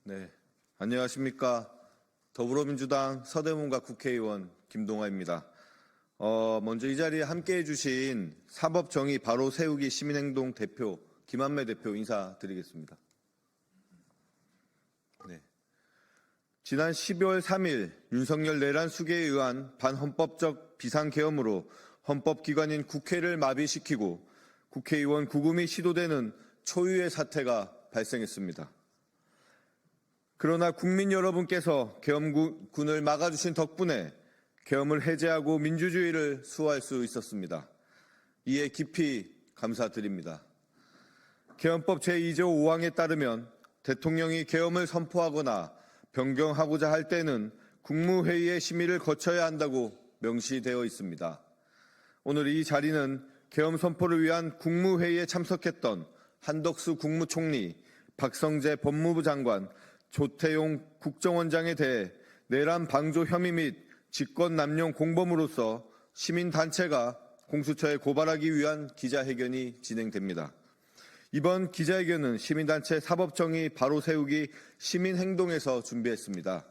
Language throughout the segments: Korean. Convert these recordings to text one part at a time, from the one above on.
네, 안녕하십니까. 더불어민주당 서대문과 국회의원 김동아입니다. 먼저 이 자리에 함께해 주신 사법정의 바로 세우기 시민행동 대표 김한매 대표 인사드리겠습니다. 네. 지난 12월 3일 윤석열 내란 수계에 의한 반헌법적 비상계엄으로 헌법기관인 국회를 마비시키고 국회의원 구금이 시도되는 초유의 사태가 발생했습니다. 그러나 국민 여러분께서 계엄군을 막아주신 덕분에 계엄을 해제하고 민주주의를 수호할 수 있었습니다. 이에 깊이 감사드립니다. 계엄법 제2조 5항에 따르면 대통령이 계엄을 선포하거나 변경하고자 할 때는 국무회의의 심의를 거쳐야 한다고 명시되어 있습니다. 오늘 이 자리는 계엄 선포를 위한 국무회의에 참석했던 한덕수 국무총리, 박성재 법무부 장관, 조태용 국정원장에 대해 내란 방조 혐의 및 직권남용 공범으로서 시민단체가 공수처에 고발하기 위한 기자회견이 진행됩니다. 이번 기자회견은 시민단체 사법정의 바로 세우기 시민행동에서 준비했습니다.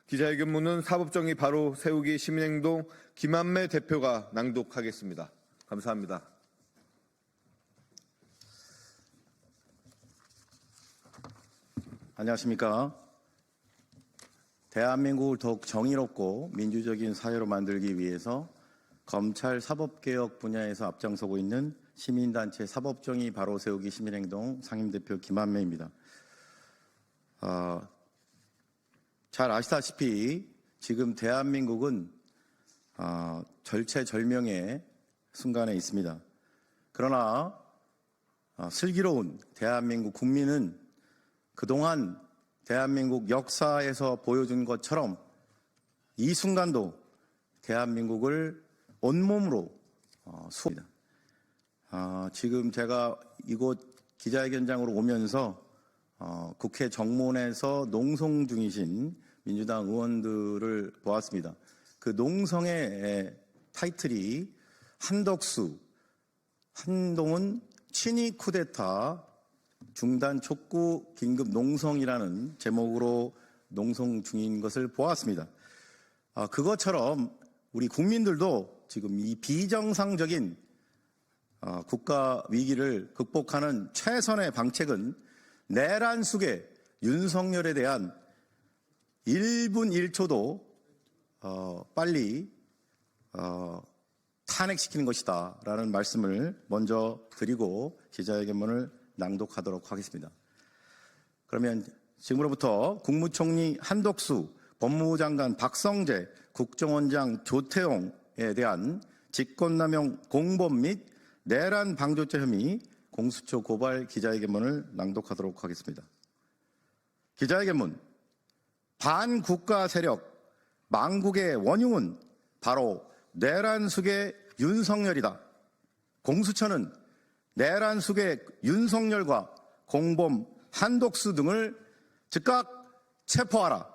기자회견문은 사법정의 바로 세우기 시민행동 김한매 대표가 낭독하겠습니다. 감사합니다. 안녕하십니까. 대한민국을 더욱 정의롭고 민주적인 사회로 만들기 위해서 검찰 사법개혁 분야에서 앞장서고 있는 시민단체 사법정의 바로 세우기 시민행동 상임대표 김한매입니다. 잘 아시다시피 지금 대한민국은 절체절명의 순간에 있습니다. 그러나 슬기로운 대한민국 국민은 그동안 대한민국 역사에서 보여준 것처럼 이 순간도 대한민국을 온몸으로 수호합니다. 지금 제가 이곳 기자회견장으로 오면서 국회 정문에서 농성 중이신 민주당 의원들을 보았습니다. 그 농성의 타이틀이 한덕수, 한동훈 친위 쿠데타 중단 촉구 긴급 농성이라는 제목으로 농성 중인 것을 보았습니다. 그것처럼 우리 국민들도 지금 이 비정상적인 국가 위기를 극복하는 최선의 방책은 내란 속에 윤석열에 대한 1분 1초도 빨리 탄핵시키는 것이다 라는 말씀을 먼저 드리고 기자회견문을 낭독하도록 하겠습니다. 그러면 지금으로부터 국무총리 한덕수, 법무부 장관 박성재, 국정원장 조태용에 대한 직권남용 공범 및 내란 방조죄 혐의 공수처 고발 기자회견문을 낭독하도록 하겠습니다. 기자회견문. 반국가 세력 망국의 원흉은 바로 내란 속의 윤석열이다. 공수처는 내란 속의 윤석열과 공범 한덕수 등을 즉각 체포하라.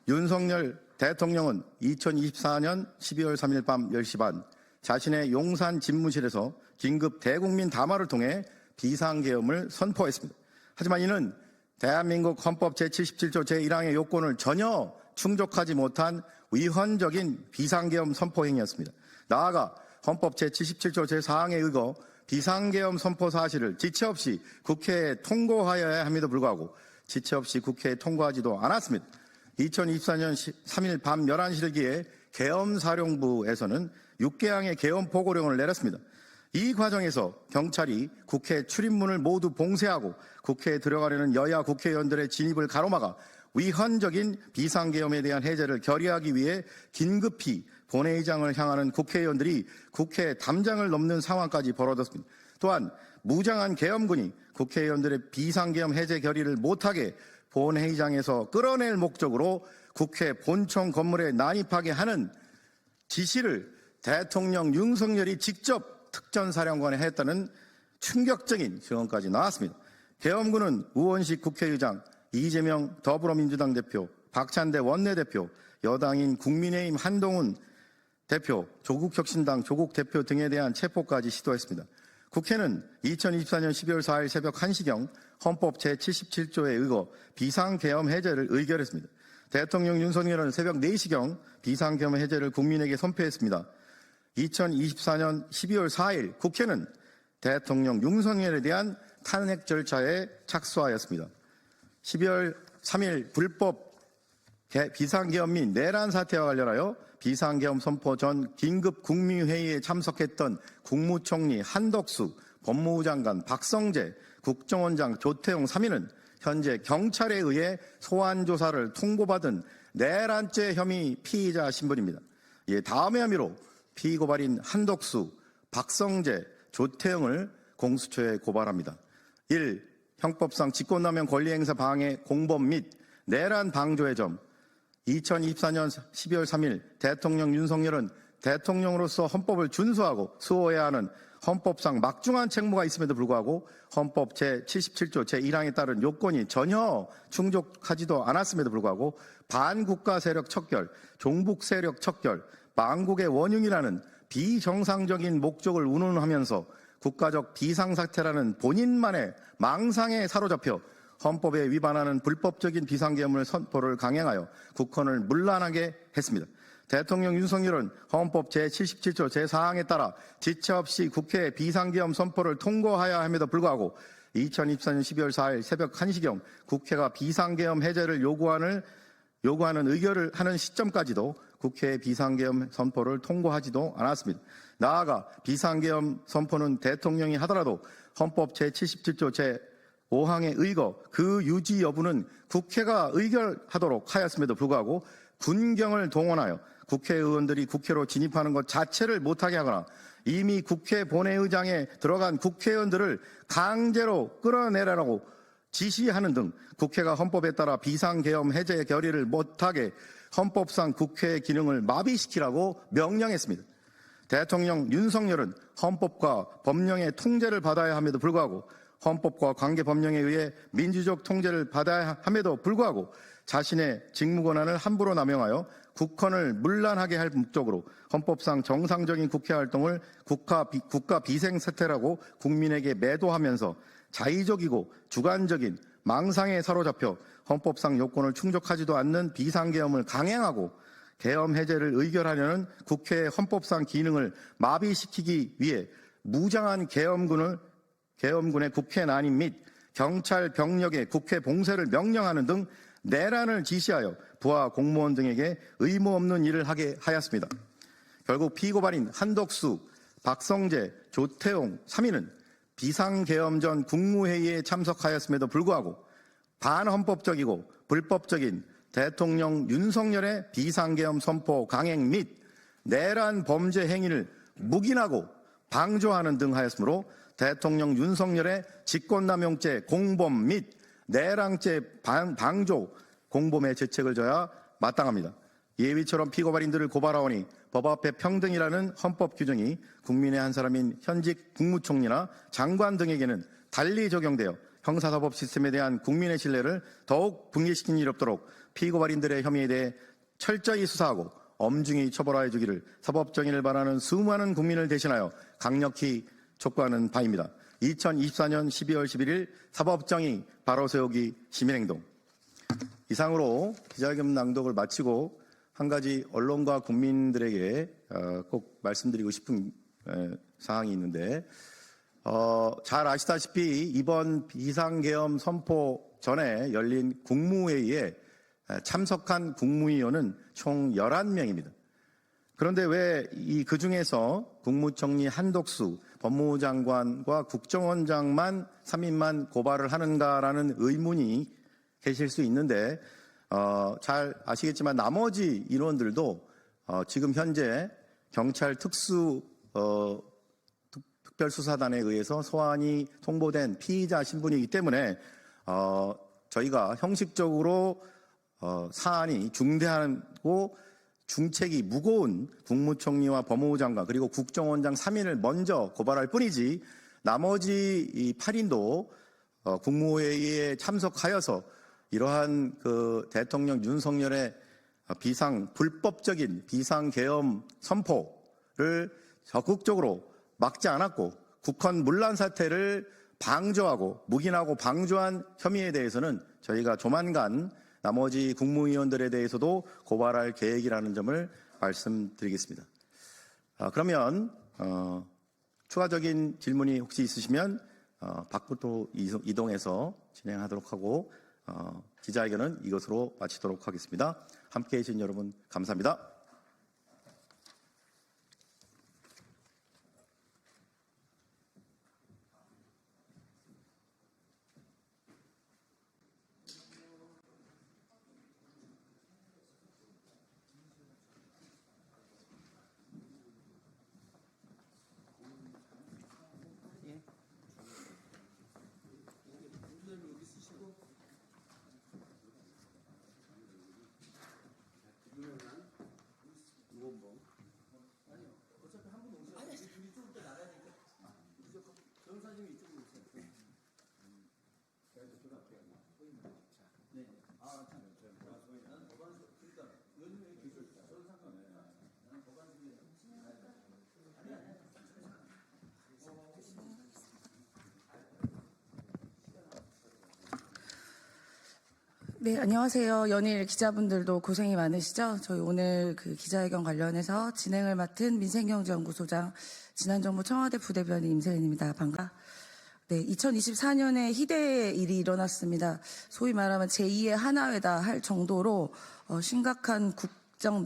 윤석열 대통령은 2024년 12월 3일 밤 10시 반 자신의 용산 집무실에서 긴급 대국민 담화를 통해 비상계엄을 선포했습니다. 하지만 이는 대한민국 헌법 제77조 제1항의 요건을 전혀 충족하지 못한 위헌적인 비상계엄 선포 행위였습니다. 나아가 헌법 제77조 제4항에 의거 비상계엄 선포 사실을 지체 없이 국회에 통고하여야 함에도 불구하고 지체 없이 국회에 통과하지도 않았습니다. 2024년 3일 밤 11시를 기해 계엄사령부에서는 6개항의 계엄 보고령을 내렸습니다. 이 과정에서 경찰이 국회 출입문을 모두 봉쇄하고 국회에 들어가려는 여야 국회의원들의 진입을 가로막아 위헌적인 비상계엄에 대한 해제를 결의하기 위해 긴급히 본회의장을 향하는 국회의원들이 국회 담장을 넘는 상황까지 벌어졌습니다. 또한 무장한 계엄군이 국회의원들의 비상계엄 해제 결의를 못하게 본회의장에서 끌어낼 목적으로 국회 본청 건물에 난입하게 하는 지시를 대통령 윤석열이 직접 특전사령관에 했다는 충격적인 증언까지 나왔습니다. 계엄군은 우원식 국회의장, 이재명 더불어민주당 대표, 박찬대 원내대표, 여당인 국민의힘 한동훈 대표, 조국혁신당 조국 대표 등에 대한 체포까지 시도했습니다. 국회는 2024년 12월 4일 새벽 1시경 헌법 제77조에 의거 비상계엄 해제를 의결했습니다. 대통령 윤석열은 새벽 4시경 비상계엄 해제를 국민에게 선포했습니다. 2024년 12월 4일 국회는 대통령 윤석열에 대한 탄핵 절차에 착수하였습니다. 12월 3일 불법 비상계엄 및 내란 사태와 관련하여 비상계엄 선포 전 긴급 국무회의에 참석했던 국무총리 한덕수, 법무부 장관 박성재, 국정원장 조태용 3인은 현재 경찰에 의해 소환조사를 통보받은 내란죄 혐의 피의자 신분입니다. 다음의 혐의로 피고발인 한덕수, 박성재, 조태용을 공수처에 고발합니다. 1. 형법상 직권남용 권리행사 방해 공범 및 내란 방조의 점. 2024년 12월 3일 대통령 윤석열은 대통령으로서 헌법을 준수하고 수호해야 하는 헌법상 막중한 책무가 있음에도 불구하고 헌법 제77조 제1항에 따른 요건이 전혀 충족하지도 않았음에도 불구하고 반국가 세력 척결, 종북 세력 척결, 망국의 원흉이라는 비정상적인 목적을 운운하면서 국가적 비상사태라는 본인만의 망상에 사로잡혀 헌법에 위반하는 불법적인 비상계엄을 선포를 강행하여 국헌을 문란하게 했습니다. 대통령 윤석열은 헌법 제77조 제4항에 따라 지체 없이 국회에 비상계엄 선포를 통과하여야 함에도 불구하고 2024년 12월 4일 새벽 1시경 국회가 비상계엄 해제를 요구하는 의결을 하는 시점까지도 국회의 비상계엄 선포를 통과하지도 않았습니다. 나아가 비상계엄 선포는 대통령이 하더라도 헌법 제77조 제5항에 의거 그 유지 여부는 국회가 의결하도록 하였음에도 불구하고 군경을 동원하여 국회의원들이 국회로 진입하는 것 자체를 못하게 하거나 이미 국회 본회의장에 들어간 국회의원들을 강제로 끌어내라고 지시하는 등 국회가 헌법에 따라 비상계엄 해제 결의를 못하게 헌법상 국회의 기능을 마비시키라고 명령했습니다. 대통령 윤석열은 헌법과 법령의 통제를 받아야 함에도 불구하고 헌법과 관계 법령에 의해 민주적 통제를 받아야 함에도 불구하고 자신의 직무권한을 함부로 남용하여 국헌을 문란하게 할 목적으로 헌법상 정상적인 국회 활동을 국가 비생사태라고 국민에게 매도하면서 자의적이고 주관적인 망상에 사로잡혀 헌법상 요건을 충족하지도 않는 비상계엄을 강행하고 계엄 해제를 의결하려는 국회의 헌법상 기능을 마비시키기 위해 무장한 계엄군의 국회 난임 및 경찰 병력의 국회 봉쇄를 명령하는 등 내란을 지시하여 부하 공무원 등에게 의무 없는 일을 하게 하였습니다. 결국 피고발인 한덕수, 박성재, 조태용 3인은 비상계엄 전 국무회의에 참석하였음에도 불구하고 반헌법적이고 불법적인 대통령 윤석열의 비상계엄 선포 강행 및 내란 범죄 행위를 묵인하고 방조하는 등 하였으므로 대통령 윤석열의 직권남용죄 공범 및 내란죄 방조 공범의 죄책을 져야 마땅합니다. 예위처럼 피고발인들을 고발하오니 법 앞에 평등이라는 헌법 규정이 국민의 한 사람인 현직 국무총리나 장관 등에게는 달리 적용되어 형사사법 시스템에 대한 국민의 신뢰를 더욱 붕괴시킨 일이 없도록 피고발인들의 혐의에 대해 철저히 수사하고 엄중히 처벌하여 주기를 사법정의를 바라는 수많은 국민을 대신하여 강력히 촉구하는 바입니다. 2024년 12월 11일 사법정의 바로세우기 시민행동. 이상으로 기자회견 낭독을 마치고 한 가지 언론과 국민들에게 꼭 말씀드리고 싶은 사항이 있는데 잘 아시다시피 이번 비상계엄 선포 전에 열린 국무회의에 참석한 국무위원은 총 11명입니다. 그런데 왜 그 중에서 국무총리 한덕수, 법무부 장관과 국정원장만 3인만 고발을 하는가라는 의문이 계실 수 있는데 잘 아시겠지만 나머지 인원들도 지금 현재 경찰 특별수사단에 의해서 소환이 통보된 피의자 신분이기 때문에 저희가 형식적으로 사안이 중대하고 중책이 무거운 국무총리와 법무부 장관 그리고 국정원장 3인을 먼저 고발할 뿐이지 나머지 이 8인도 국무회의에 참석하여서 이러한 그 대통령 윤석열의 불법적인 비상계엄 선포를 적극적으로 막지 않았고 국헌 문란 사태를 방조하고 묵인하고 방조한 혐의에 대해서는 저희가 조만간 나머지 국무위원들에 대해서도 고발할 계획이라는 점을 말씀드리겠습니다. 그러면 추가적인 질문이 혹시 있으시면 밖으로 이동해서 진행하도록 하고 기자회견은 이것으로 마치도록 하겠습니다. 함께해 주신 여러분 감사합니다. 네, 안녕하세요. 연일 기자분들도 고생이 많으시죠? 저희 오늘 그 기자회견 관련해서 진행을 맡은 민생경제연구소장 지난정부 청와대 부대변인 임세린입니다. 반가. 네, 2024년에 희대의 일이 일어났습니다. 소위 말하면 제2의 하나회다 할 정도로 심각한 국정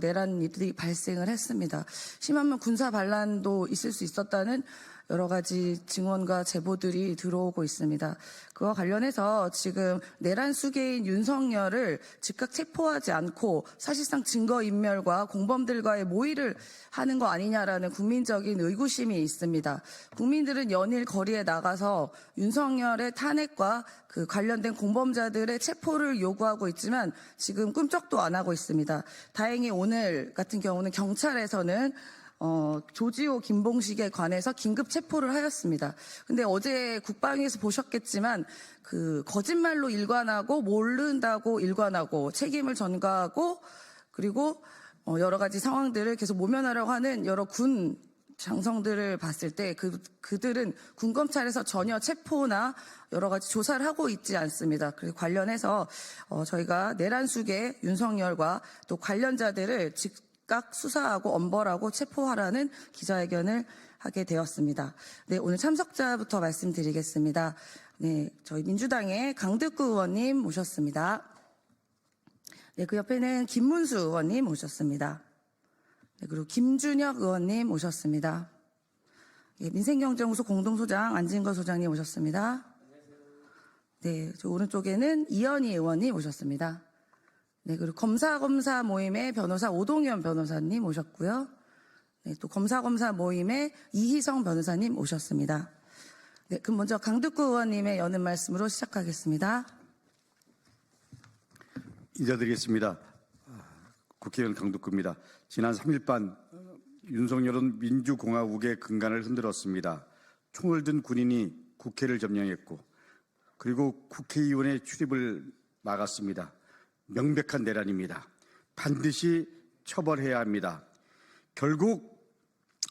내란 일이 발생을 했습니다. 심하면 군사 반란도 있을 수 있었다는 여러 가지 증언과 제보들이 들어오고 있습니다. 그와 관련해서 지금 내란 수괴인 윤석열을 즉각 체포하지 않고 사실상 증거인멸과 공범들과의 모의를 하는 거 아니냐라는 국민적인 의구심이 있습니다. 국민들은 연일 거리에 나가서 윤석열의 탄핵과 그 관련된 공범자들의 체포를 요구하고 있지만 지금 꿈쩍도 안 하고 있습니다. 다행히 오늘 같은 경우는 경찰에서는 조지호 김봉식에 관해서 긴급 체포를 하였습니다. 근데 어제 국방위에서 보셨겠지만 그 거짓말로 일관하고 모른다고 일관하고 책임을 전가하고 그리고 여러 가지 상황들을 계속 모면하려고 하는 여러 군 장성들을 봤을 때 그들은 군검찰에서 전혀 체포나 여러 가지 조사를 하고 있지 않습니다. 그래서 관련해서 저희가 내란 수괴 윤석열과 또 관련자들을 즉각 수사하고 엄벌하고 체포하라는 기자회견을 하게 되었습니다. 네, 오늘 참석자부터 말씀드리겠습니다. 네, 저희 민주당의 강득구 의원님 모셨습니다. 네, 그 옆에는 김문수 의원님 모셨습니다. 네, 그리고 김준혁 의원님 모셨습니다. 예, 민생경제연구소 공동소장 안진거 소장님 오셨습니다. 네, 저 오른쪽에는 이현희 의원님 오셨습니다. 네, 그리고 검사 모임의 변호사 오동현 변호사님 오셨고요. 네, 또 검사 모임의 이희성 변호사님 오셨습니다. 네, 그럼 먼저 강득구 의원님의 여는 말씀으로 시작하겠습니다. 인사드리겠습니다. 국회의원 강득구입니다. 지난 3일 밤 윤석열은 민주공화국의 근간을 흔들었습니다. 총을 든 군인이 국회를 점령했고 그리고 국회의원의 출입을 막았습니다. 명백한 내란입니다. 반드시 처벌해야 합니다. 결국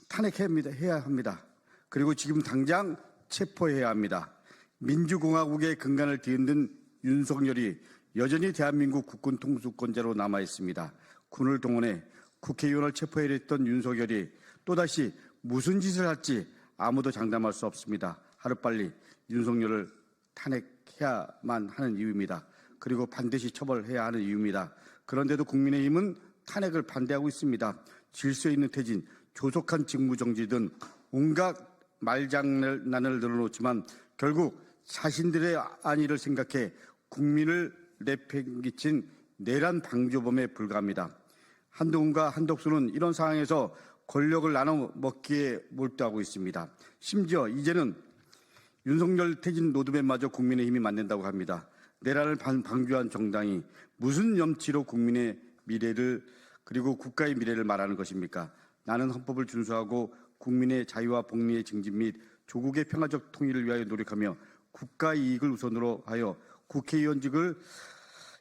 탄핵해야 합니다. 그리고 지금 당장 체포해야 합니다. 민주공화국의 근간을 뒤흔든 윤석열이 여전히 대한민국 국군 통수권자로 남아 있습니다. 군을 동원해 국회의원을 체포해야 했던 윤석열이 또다시 무슨 짓을 할지 아무도 장담할 수 없습니다. 하루빨리 윤석열을 탄핵해야만 하는 이유입니다. 그리고 반드시 처벌해야 하는 이유입니다. 그런데도 국민의힘은 탄핵을 반대하고 있습니다. 질서 있는 퇴진, 조속한 직무정지 등 온갖 말장난을 늘어놓지만 결국 자신들의 안위를 생각해 국민을 내팽개친 내란 방조범에 불과합니다. 한동훈과 한덕수는 이런 상황에서 권력을 나눠 먹기에 몰두하고 있습니다. 심지어 이제는 윤석열 퇴진 로드맵마저 국민의힘이 만든다고 합니다. 내란을 방조한 정당이 무슨 염치로 국민의 미래를 그리고 국가의 미래를 말하는 것입니까? 나는 헌법을 준수하고 국민의 자유와 복리의 증진 및 조국의 평화적 통일을 위하여 노력하며 국가 이익을 우선으로 하여 국회의원직을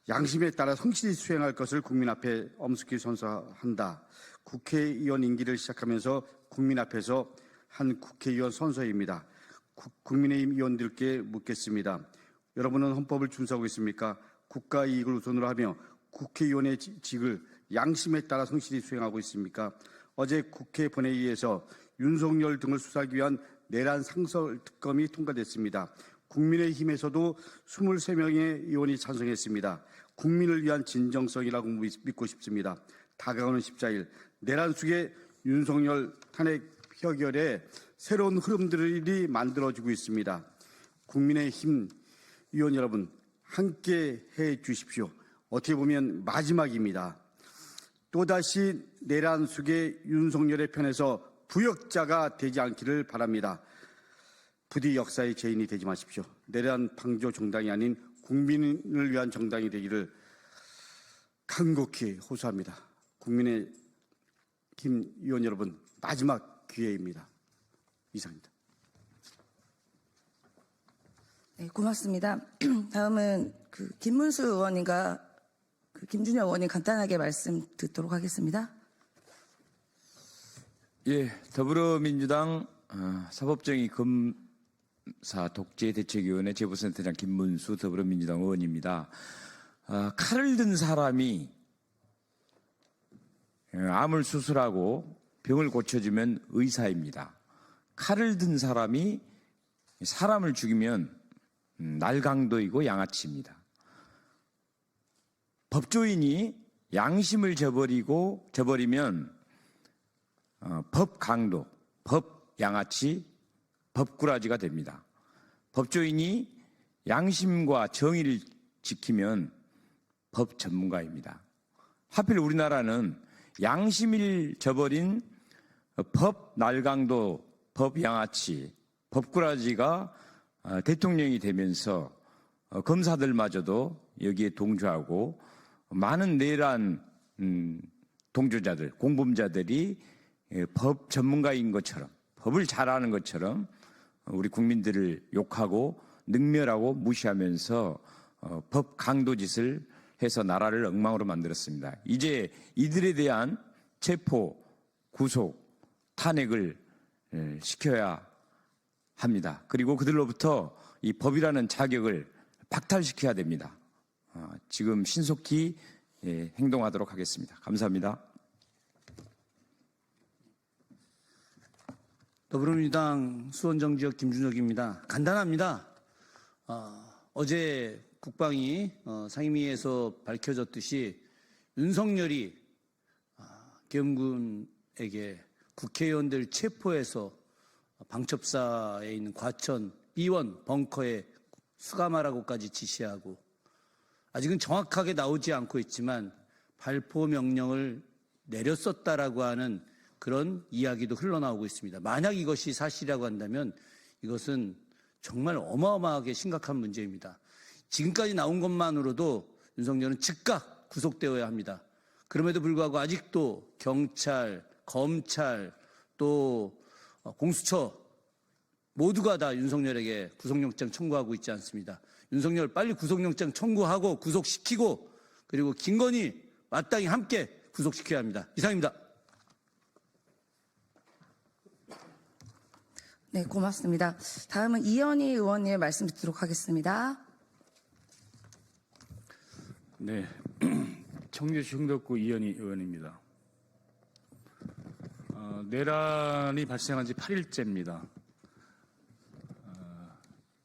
양심에 따라 성실히 수행할 것을 국민 앞에 엄숙히 선서한다. 국회의원 임기를 시작하면서 국민 앞에서 한 국회의원 선서입니다. 국민의힘 의원들께 묻겠습니다. 여러분은 헌법을 준수하고 있습니까? 국가 이익을 우선으로 하며 국회의원의 직을 양심에 따라 성실히 수행하고 있습니까? 어제 국회 본회의에서 윤석열 등을 수사하기 위한 내란 상설 특검이 통과됐습니다. 국민의힘에서도 23명의 의원이 찬성했습니다. 국민을 위한 진정성이라고 믿고 싶습니다. 다가오는 14일 내란 속의 윤석열 탄핵 표결에 새로운 흐름들이 만들어지고 있습니다. 국민의힘 의원 여러분 함께 해 주십시오. 어떻게 보면 마지막입니다. 또다시 내란 속의 윤석열의 편에서 부역자가 되지 않기를 바랍니다. 부디 역사의 죄인이 되지 마십시오. 내란 방조 정당이 아닌 국민을 위한 정당이 되기를 간곡히 호소합니다. 국민의힘 의원 여러분 마지막 기회입니다. 이상입니다. 네, 고맙습니다. 다음은 김문수 의원님과 김준혁 의원님 간단하게 말씀 듣도록 하겠습니다. 예, 더불어민주당 사법정의 검사 독재대책위원회 제보센터장 김문수 더불어민주당 의원입니다. 칼을 든 사람이 암을 수술하고 병을 고쳐주면 의사입니다. 칼을 든 사람이 사람을 죽이면 날강도이고 양아치입니다. 법조인이 양심을 저버리면 법강도, 법양아치, 법꾸라지가 됩니다. 법조인이 양심과 정의를 지키면 법 전문가입니다. 하필 우리나라는 양심을 저버린 법 날강도, 법 양아치, 법꾸라지가 대통령이 되면서 검사들마저도 여기에 동조하고 많은 내란 동조자들, 공범자들이 법 전문가인 것처럼, 법을 잘 아는 것처럼 우리 국민들을 욕하고 능멸하고 무시하면서 법 강도짓을 해서 나라를 엉망으로 만들었습니다. 이제 이들에 대한 체포, 구속, 탄핵을 시켜야 합니다. 그리고 그들로부터 이 법이라는 자격을 박탈시켜야 됩니다. 지금 신속히 행동하도록 하겠습니다. 감사합니다. 더불어민주당 수원정지역 김준혁입니다. 간단합니다. 어제 국방위 상임위에서 밝혀졌듯이 윤석열이 계엄군에게 국회의원들 체포해서 방첩사에 있는 과천 B1 벙커에 수감하라고까지 지시하고 아직은 정확하게 나오지 않고 있지만 발포 명령을 내렸었다라고 하는 그런 이야기도 흘러나오고 있습니다. 만약 이것이 사실이라고 한다면 이것은 정말 어마어마하게 심각한 문제입니다. 지금까지 나온 것만으로도 윤석열은 즉각 구속되어야 합니다. 그럼에도 불구하고 아직도 경찰, 검찰, 또 공수처 모두가 다 윤석열에게 구속영장 청구하고 있지 않습니다. 윤석열 빨리 구속영장 청구하고 구속시키고 그리고 김건희 마땅히 함께 구속시켜야 합니다. 이상입니다. 네, 고맙습니다. 다음은 이현희 의원님의 말씀 듣도록 하겠습니다. 네, 청주시 흥덕구 이현희 의원입니다. 내란이 발생한 지 8일째입니다.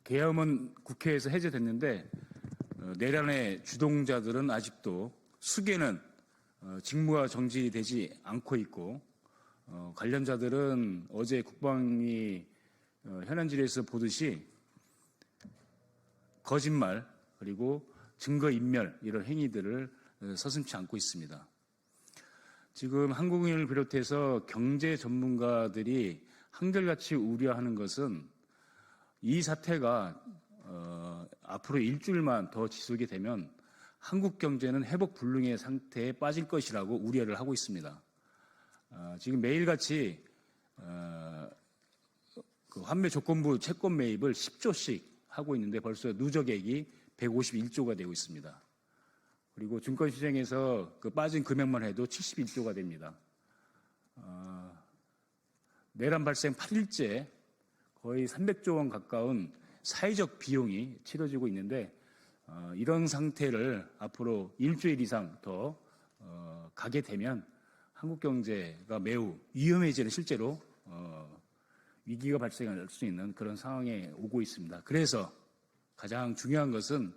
계엄은 국회에서 해제됐는데 내란의 주동자들은 아직도 수개는 직무가 정지되지 않고 있고 관련자들은 어제 국방위 현안질에서 보듯이 거짓말 그리고 증거인멸 이런 행위들을 서슴지 않고 있습니다. 지금 한국인을 비롯해서 경제 전문가들이 한결같이 우려하는 것은 이 사태가 앞으로 일주일만 더 지속이 되면 한국 경제는 회복 불능의 상태에 빠질 것이라고 우려를 하고 있습니다. 지금 매일같이 그 환매 조건부 채권 매입을 10조씩 하고 있는데 벌써 누적액이 151조가 되고 있습니다. 그리고 증권시장에서 그 빠진 금액만 해도 71조가 됩니다. 내란 발생 8일째 거의 300조 원 가까운 사회적 비용이 치러지고 있는데 이런 상태를 앞으로 일주일 이상 더 가게 되면 한국 경제가 매우 위험해지는 실제로 위기가 발생할 수 있는 그런 상황에 오고 있습니다. 그래서 가장 중요한 것은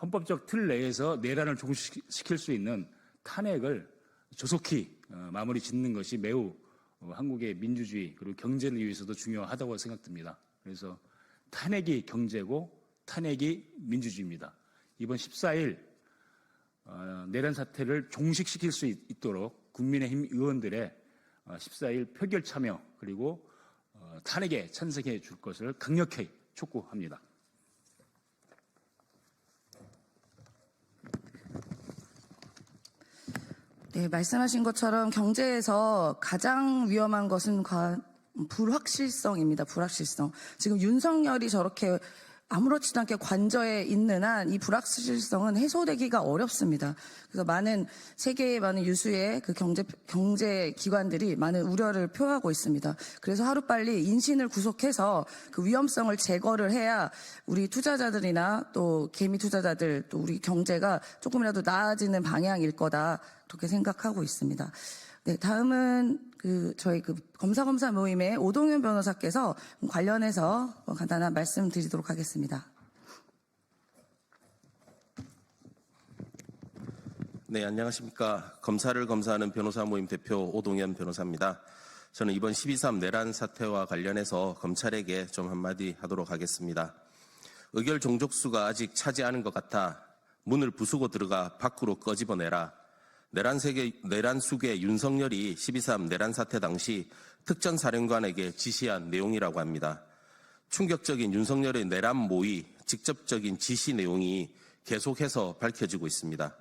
헌법적 틀 내에서 내란을 종식시킬 수 있는 탄핵을 조속히 마무리 짓는 것이 매우 한국의 민주주의 그리고 경제를 위해서도 중요하다고 생각됩니다. 그래서 탄핵이 경제고 탄핵이 민주주의입니다. 이번 14일 내란 사태를 종식시킬 수 있도록 국민의힘 의원들의 14일 표결 참여 그리고 탄핵에 찬성해 줄 것을 강력히 촉구합니다. 네, 말씀하신 것처럼 경제에서 가장 위험한 것은 불확실성입니다. 불확실성. 지금 윤석열이 저렇게 아무렇지도 않게 관저에 있는 한 이 불확실성은 해소되기가 어렵습니다. 그래서 세계의 많은 유수의 그 경제 기관들이 많은 우려를 표하고 있습니다. 그래서 하루빨리 인신을 구속해서 그 위험성을 제거를 해야 우리 투자자들이나 또 개미 투자자들 또 우리 경제가 조금이라도 나아지는 방향일 거다. 그렇게 생각하고 있습니다. 네, 다음은 저희 검사 모임의 오동현 변호사께서 관련해서 간단한 말씀 드리도록 하겠습니다. 네, 안녕하십니까. 검사를 검사하는 변호사 모임 대표 오동현 변호사입니다. 저는 이번 12.3 내란 사태와 관련해서 검찰에게 좀 한마디 하도록 하겠습니다. 의결 종족수가 아직 차지 않은 것 같아 문을 부수고 들어가 밖으로 꺼집어내라. 내란 수계 윤석열이 12.3 내란 사태 당시 특전사령관에게 지시한 내용이라고 합니다. 충격적인 윤석열의 내란 모의, 직접적인 지시 내용이 계속해서 밝혀지고 있습니다.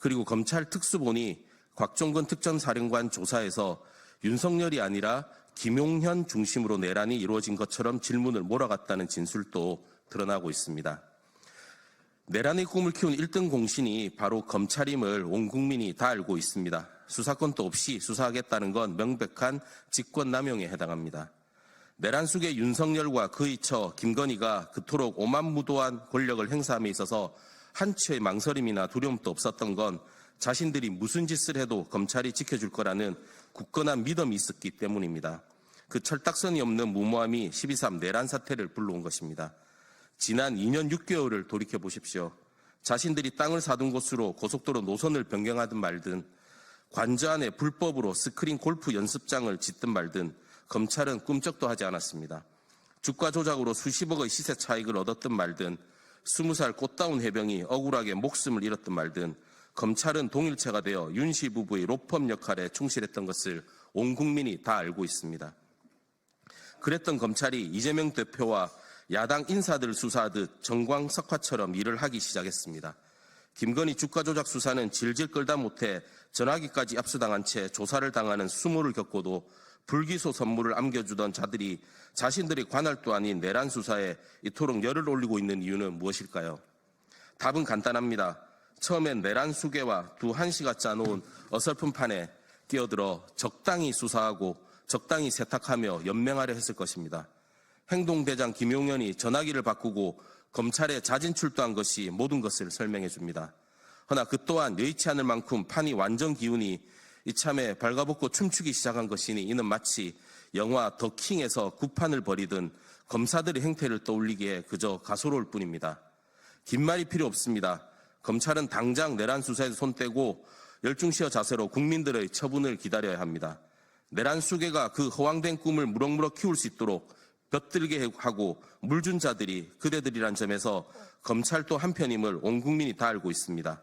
그리고 검찰 특수본이 곽종근 특전사령관 조사에서 윤석열이 아니라 김용현 중심으로 내란이 이루어진 것처럼 질문을 몰아갔다는 진술도 드러나고 있습니다. 내란의 꿈을 키운 1등 공신이 바로 검찰임을 온 국민이 다 알고 있습니다. 수사권도 없이 수사하겠다는 건 명백한 직권남용에 해당합니다. 내란 속의 윤석열과 그의 처 김건희가 그토록 오만무도한 권력을 행사함에 있어서 한치의 망설임이나 두려움도 없었던 건 자신들이 무슨 짓을 해도 검찰이 지켜줄 거라는 굳건한 믿음이 있었기 때문입니다. 그 철딱선이 없는 무모함이 12.3 내란 사태를 불러온 것입니다. 지난 2년 6개월을 돌이켜 보십시오. 자신들이 땅을 사둔 곳으로 고속도로 노선을 변경하든 말든 관저 안에 불법으로 스크린 골프 연습장을 짓든 말든 검찰은 꿈쩍도 하지 않았습니다. 주가 조작으로 수십억의 시세 차익을 얻었든 말든 20살 꽃다운 해병이 억울하게 목숨을 잃었든 말든 검찰은 동일체가 되어 윤씨 부부의 로펌 역할에 충실했던 것을 온 국민이 다 알고 있습니다. 그랬던 검찰이 이재명 대표와 야당 인사들 수사하듯 정광석화처럼 일을 하기 시작했습니다. 김건희 주가 조작 수사는 질질 끌다 못해 전화기까지 압수당한 채 조사를 당하는 수모를 겪고도 불기소 선물을 안겨주던 자들이 자신들의 관할도 아닌 내란 수사에 이토록 열을 올리고 있는 이유는 무엇일까요? 답은 간단합니다. 처음엔 내란 수계와 두 한씨가 짜놓은 어설픈 판에 끼어들어 적당히 수사하고 적당히 세탁하며 연맹하려 했을 것입니다. 행동대장 김용현이 전화기를 바꾸고 검찰에 자진 출두한 것이 모든 것을 설명해 줍니다. 허나 그 또한 여의치 않을 만큼 판이 완전 기운이 이참에 발가벗고 춤추기 시작한 것이니 이는 마치 영화 더 킹에서 구판을 벌이던 검사들의 행태를 떠올리기에 그저 가소로울 뿐입니다. 긴 말이 필요 없습니다. 검찰은 당장 내란 수사에서 손 떼고 열중시어 자세로 국민들의 처분을 기다려야 합니다. 내란 수계가 그 허황된 꿈을 무럭무럭 키울 수 있도록 볕들게 하고 물준 자들이 그대들이란 점에서 검찰도 한편임을 온 국민이 다 알고 있습니다.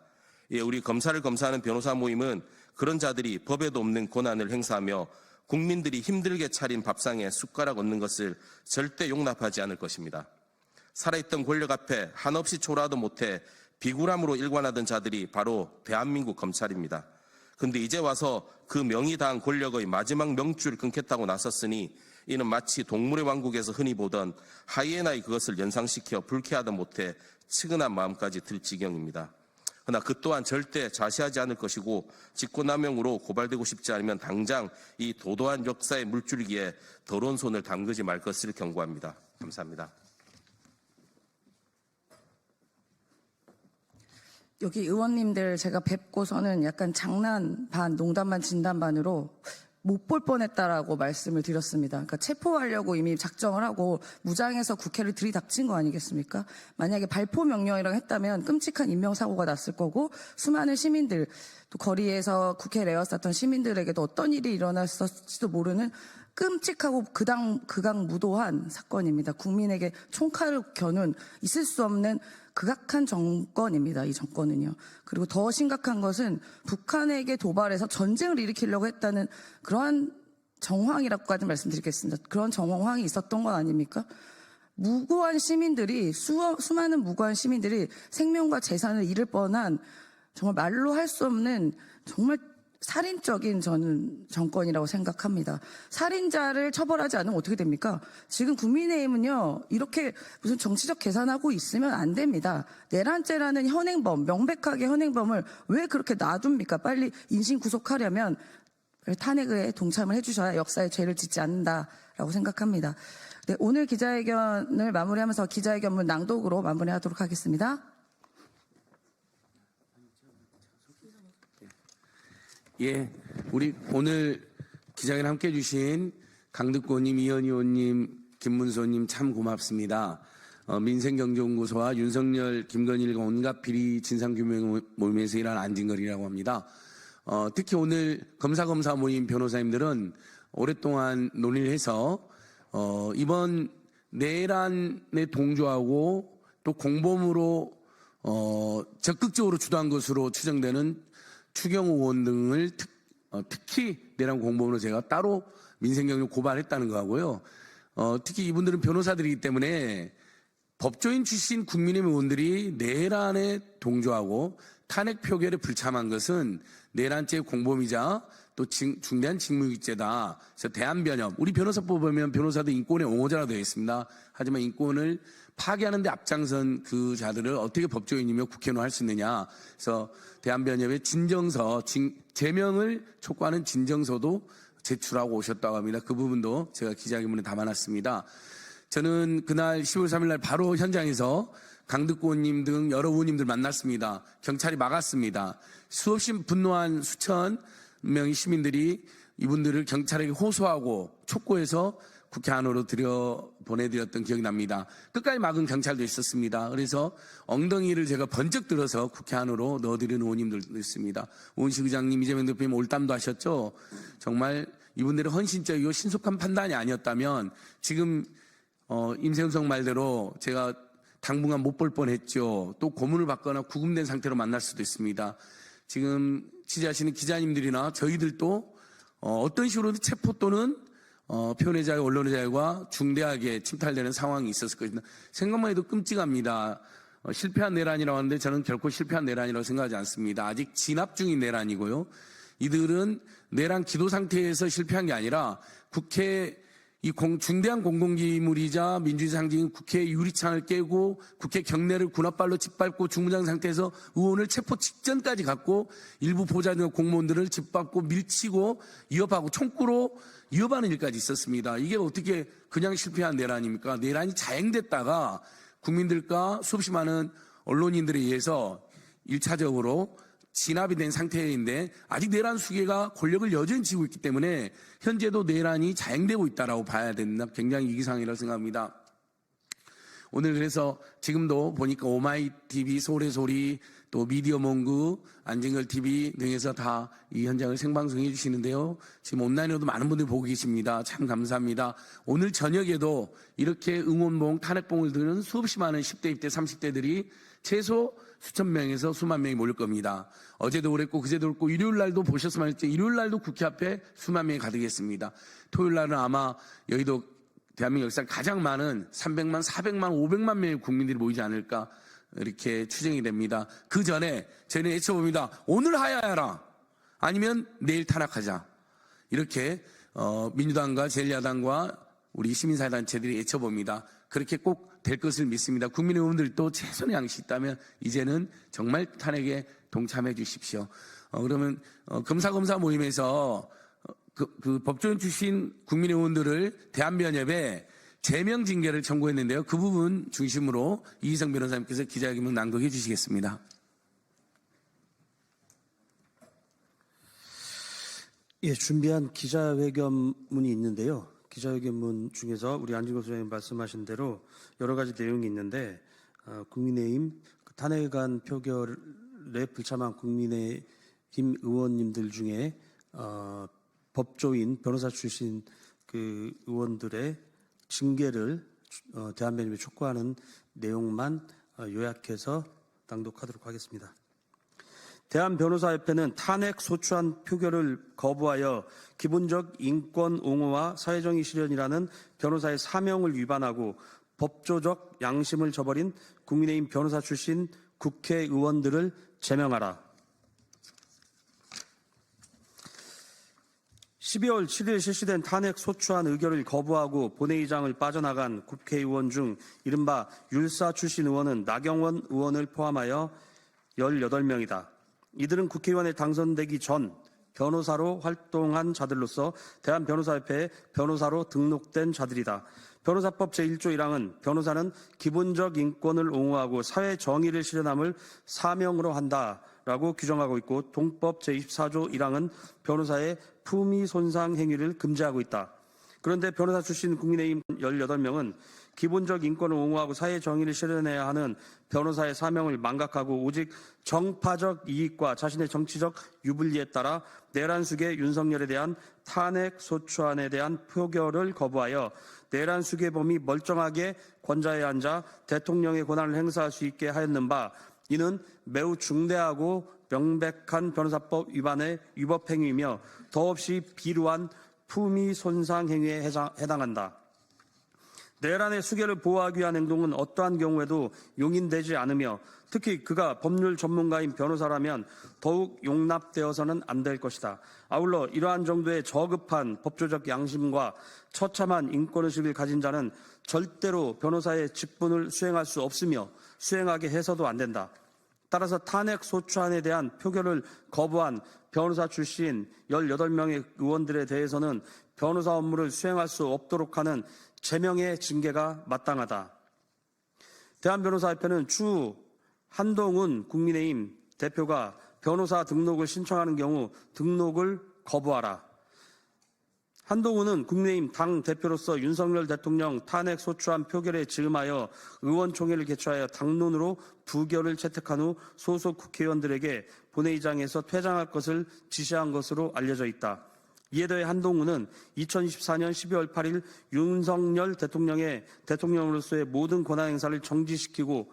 예, 우리 검사를 검사하는 변호사 모임은 그런 자들이 법에도 없는 권한을 행사하며 국민들이 힘들게 차린 밥상에 숟가락 얹는 것을 절대 용납하지 않을 것입니다. 살아있던 권력 앞에 한없이 초라하도 못해 비굴함으로 일관하던 자들이 바로 대한민국 검찰입니다. 그런데 이제 와서 그 명이 다한 권력의 마지막 명줄을 끊겠다고 나섰으니 이는 마치 동물의 왕국에서 흔히 보던 하이에나의 그것을 연상시켜 불쾌하다 못해 측은한 마음까지 들 지경입니다. 그러나 그 또한 절대 좌시하지 않을 것이고 직권남용으로 고발되고 싶지 않으면 당장 이 도도한 역사의 물줄기에 더러운 손을 담그지 말 것을 경고합니다. 감사합니다. 여기 의원님들 제가 뵙고서는 약간 장난 반, 농담 반, 진담 반으로 못 볼 뻔했다라고 말씀을 드렸습니다. 그러니까 체포하려고 이미 작정을 하고 무장해서 국회를 들이닥친 거 아니겠습니까? 만약에 발포 명령이라고 했다면 끔찍한 인명사고가 났을 거고 수많은 시민들, 또 거리에서 국회를 에워쌌던 시민들에게도 어떤 일이 일어났을지도 모르는 끔찍하고 극악무도한 사건입니다. 국민에게 총칼을 겨눈 있을 수 없는 극악한 정권입니다. 이 정권은요. 그리고 더 심각한 것은 북한에게 도발해서 전쟁을 일으키려고 했다는 그러한 정황이라고까지 말씀드리겠습니다. 그런 정황이 있었던 건 아닙니까? 무고한 시민들이 수많은 무고한 시민들이 생명과 재산을 잃을 뻔한 정말 말로 할 수 없는 정말 살인적인 저는 정권이라고 생각합니다. 살인자를 처벌하지 않으면 어떻게 됩니까? 지금 국민의힘은요, 이렇게 무슨 정치적 계산하고 있으면 안 됩니다. 내란죄라는 현행범, 명백하게 현행범을 왜 그렇게 놔둡니까? 빨리 인신 구속하려면 탄핵에 동참을 해주셔야 역사에 죄를 짓지 않는다라고 생각합니다. 네, 오늘 기자회견을 마무리하면서 기자회견문 낭독으로 마무리하도록 하겠습니다. 예, 우리 오늘 기자회견 함께 해주신 강득권님, 이현희 의원님, 김문소님 참 고맙습니다. 민생경제연구소와 윤석열, 김건일과 온갖 비리 진상규명 모임에서 일한 안진걸이라고 합니다. 특히 오늘 검사 모임 변호사님들은 오랫동안 논의를 해서 이번 내란에 동조하고 또 공범으로 적극적으로 주도한 것으로 추정되는 추경호 의원 등을 특히 내란 공범으로 제가 따로 민생경력 고발했다는 거하고요. 특히 이분들은 변호사들이기 때문에 법조인 출신 국민의힘 의원들이 내란에 동조하고 탄핵 표결에 불참한 것은 내란죄 공범이자 또 중대한 직무유기죄다. 그래서 대한변협, 우리 변호사법 보면 변호사도 인권의 옹호자라 되어 있습니다. 하지만 인권을 파괴하는 데 앞장선 그 자들을 어떻게 법조인이며 국회의원 할 수 있느냐. 그래서 대한변협의 진정서, 제명을 촉구하는 진정서도 제출하고 오셨다고 합니다. 그 부분도 제가 기자회견문에 담아놨습니다. 저는 그날 10월 3일 날 바로 현장에서 강득구원님 등 여러 의원님들 만났습니다. 경찰이 막았습니다. 수없이 분노한 수천 명의 시민들이 이분들을 경찰에게 호소하고 촉구해서 국회 안으로 보내드렸던 기억이 납니다. 끝까지 막은 경찰도 있었습니다. 그래서 엉덩이를 제가 번쩍 들어서 국회 안으로 넣어드리는 의원님들도 있습니다. 우은식 의장님, 이재명 대표님 올담도 하셨죠. 정말 이분들의 헌신적이고 신속한 판단이 아니었다면 지금 임세훈 말대로 제가 당분간 못 볼 뻔했죠. 또 고문을 받거나 구금된 상태로 만날 수도 있습니다. 지금 취재하시는 기자님들이나 저희들도 어떤 식으로든 체포 또는 표현의 자유, 언론의 자유가 중대하게 침탈되는 상황이 있었을 것입니다. 생각만 해도 끔찍합니다. 실패한 내란이라고 하는데 저는 결코 실패한 내란이라고 생각하지 않습니다. 아직 진압 중인 내란이고요. 이들은 내란 기도 상태에서 실패한 게 아니라 국회 이 중대한 공공기물이자 민주주의 상징인 국회 유리창을 깨고 국회 경내를 군합발로 짓밟고 중무장 상태에서 의원을 체포 직전까지 갔고 일부 보좌진 공무원들을 짓밟고 밀치고 위협하고 총구로 위협하는 일까지 있었습니다. 이게 어떻게 그냥 실패한 내란입니까? 내란이 자행됐다가 국민들과 수없이 많은 언론인들에 의해서 1차적으로 진압이 된 상태인데 아직 내란 수계가 권력을 여전히 쥐고 있기 때문에 현재도 내란이 자행되고 있다라고 봐야 된다. 굉장히 위기상황이라고 생각합니다. 오늘 그래서 지금도 보니까 오마이TV, 서울의 소리, 또 미디어몽구, 안진걸TV 등에서 다 이 현장을 생방송해 주시는데요. 지금 온라인으로도 많은 분들이 보고 계십니다. 참 감사합니다. 오늘 저녁에도 이렇게 응원봉, 탄핵봉을 드는 수없이 많은 10대, 20대, 30대들이 최소 수천 명에서 수만 명이 몰릴 겁니다. 어제도 그랬고 그제도 그랬고 일요일 날도 보셨으면 했지 일요일 날도 국회 앞에 수만 명이 가득했습니다. 토요일 날은 아마 여의도 대한민국 역사 가장 많은 300만, 400만, 500만 명의 국민들이 모이지 않을까 이렇게 추정이 됩니다. 그 전에 저희는 외쳐봅니다. 오늘 하야하라. 아니면 내일 탄핵하자. 이렇게 민주당과 제1야당과 우리 시민사회단체들이 외쳐봅니다. 그렇게 꼭 될 것을 믿습니다. 국민의원들도 최선의 양식이 있다면 이제는 정말 탄핵에 동참해 주십시오. 그러면 검사 모임에서 그 법조인 출신 국민의원들을 대한변협에 제명 징계를 청구했는데요. 그 부분 중심으로 이희성 변호사님께서 기자회견문 낭독해 주시겠습니다. 예, 준비한 기자회견문이 있는데요. 기자회견문 중에서 우리 안진걸 소장님 말씀하신 대로 여러 가지 내용이 있는데 국민의힘 탄핵안 표결에 불참한 국민의힘 의원님들 중에 법조인 변호사 출신 그 의원들의 징계를 대한변협에 촉구하는 내용만 요약해서 낭독하도록 하겠습니다. 대한변호사협회는 탄핵 소추안 표결을 거부하여 기본적 인권 옹호와 사회정의 실현이라는 변호사의 사명을 위반하고 법조적 양심을 저버린 국민의힘 변호사 출신 국회의원들을 제명하라. 12월 7일 실시된 탄핵 소추안 의결을 거부하고 본회의장을 빠져나간 국회의원 중 이른바 율사 출신 의원은 나경원 의원을 포함하여 18명이다. 이들은 국회의원에 당선되기 전 변호사로 활동한 자들로서 대한변호사협회에 변호사로 등록된 자들이다. 변호사법 제1조 1항은 변호사는 기본적 인권을 옹호하고 사회 정의를 실현함을 사명으로 한다라고 규정하고 있고 동법 제24조 1항은 변호사의 품위 손상 행위를 금지하고 있다. 그런데 변호사 출신 국민의힘 18명은 기본적 인권을 옹호하고 사회 정의를 실현해야 하는 변호사의 사명을 망각하고 오직 정파적 이익과 자신의 정치적 유불리에 따라 내란숙의 윤석열에 대한 탄핵 소추안에 대한 표결을 거부하여 내란숙의 멀쩡하게 권좌에 앉아 대통령의 권한을 행사할 수 있게 하였는 바 이는 매우 중대하고 명백한 변호사법 위반의 위법 행위이며 더없이 비루한 품위 손상 행위에 해당한다. 내란의 수계를 보호하기 위한 행동은 어떠한 경우에도 용인되지 않으며 특히 그가 법률 전문가인 변호사라면 더욱 용납되어서는 안 될 것이다. 아울러 이러한 정도의 저급한 법조적 양심과 처참한 인권의식을 가진 자는 절대로 변호사의 직분을 수행할 수 없으며 수행하게 해서도 안 된다. 따라서 탄핵 소추안에 대한 표결을 거부한 변호사 출신 18명의 의원들에 대해서는 변호사 업무를 수행할 수 없도록 하는 제명의 징계가 마땅하다. 대한변호사협회는 추후 한동훈 국민의힘 대표가 변호사 등록을 신청하는 경우 등록을 거부하라. 한동훈은 국민의힘 당 대표로서 윤석열 대통령 탄핵 소추안 표결에 즈음하여 의원총회를 개최하여 당론으로 부결을 채택한 후 소속 국회의원들에게 본회의장에서 퇴장할 것을 지시한 것으로 알려져 있다. 이에 더해 한동훈은 2024년 12월 8일 윤석열 대통령으로서의 모든 권한 행사를 정지시키고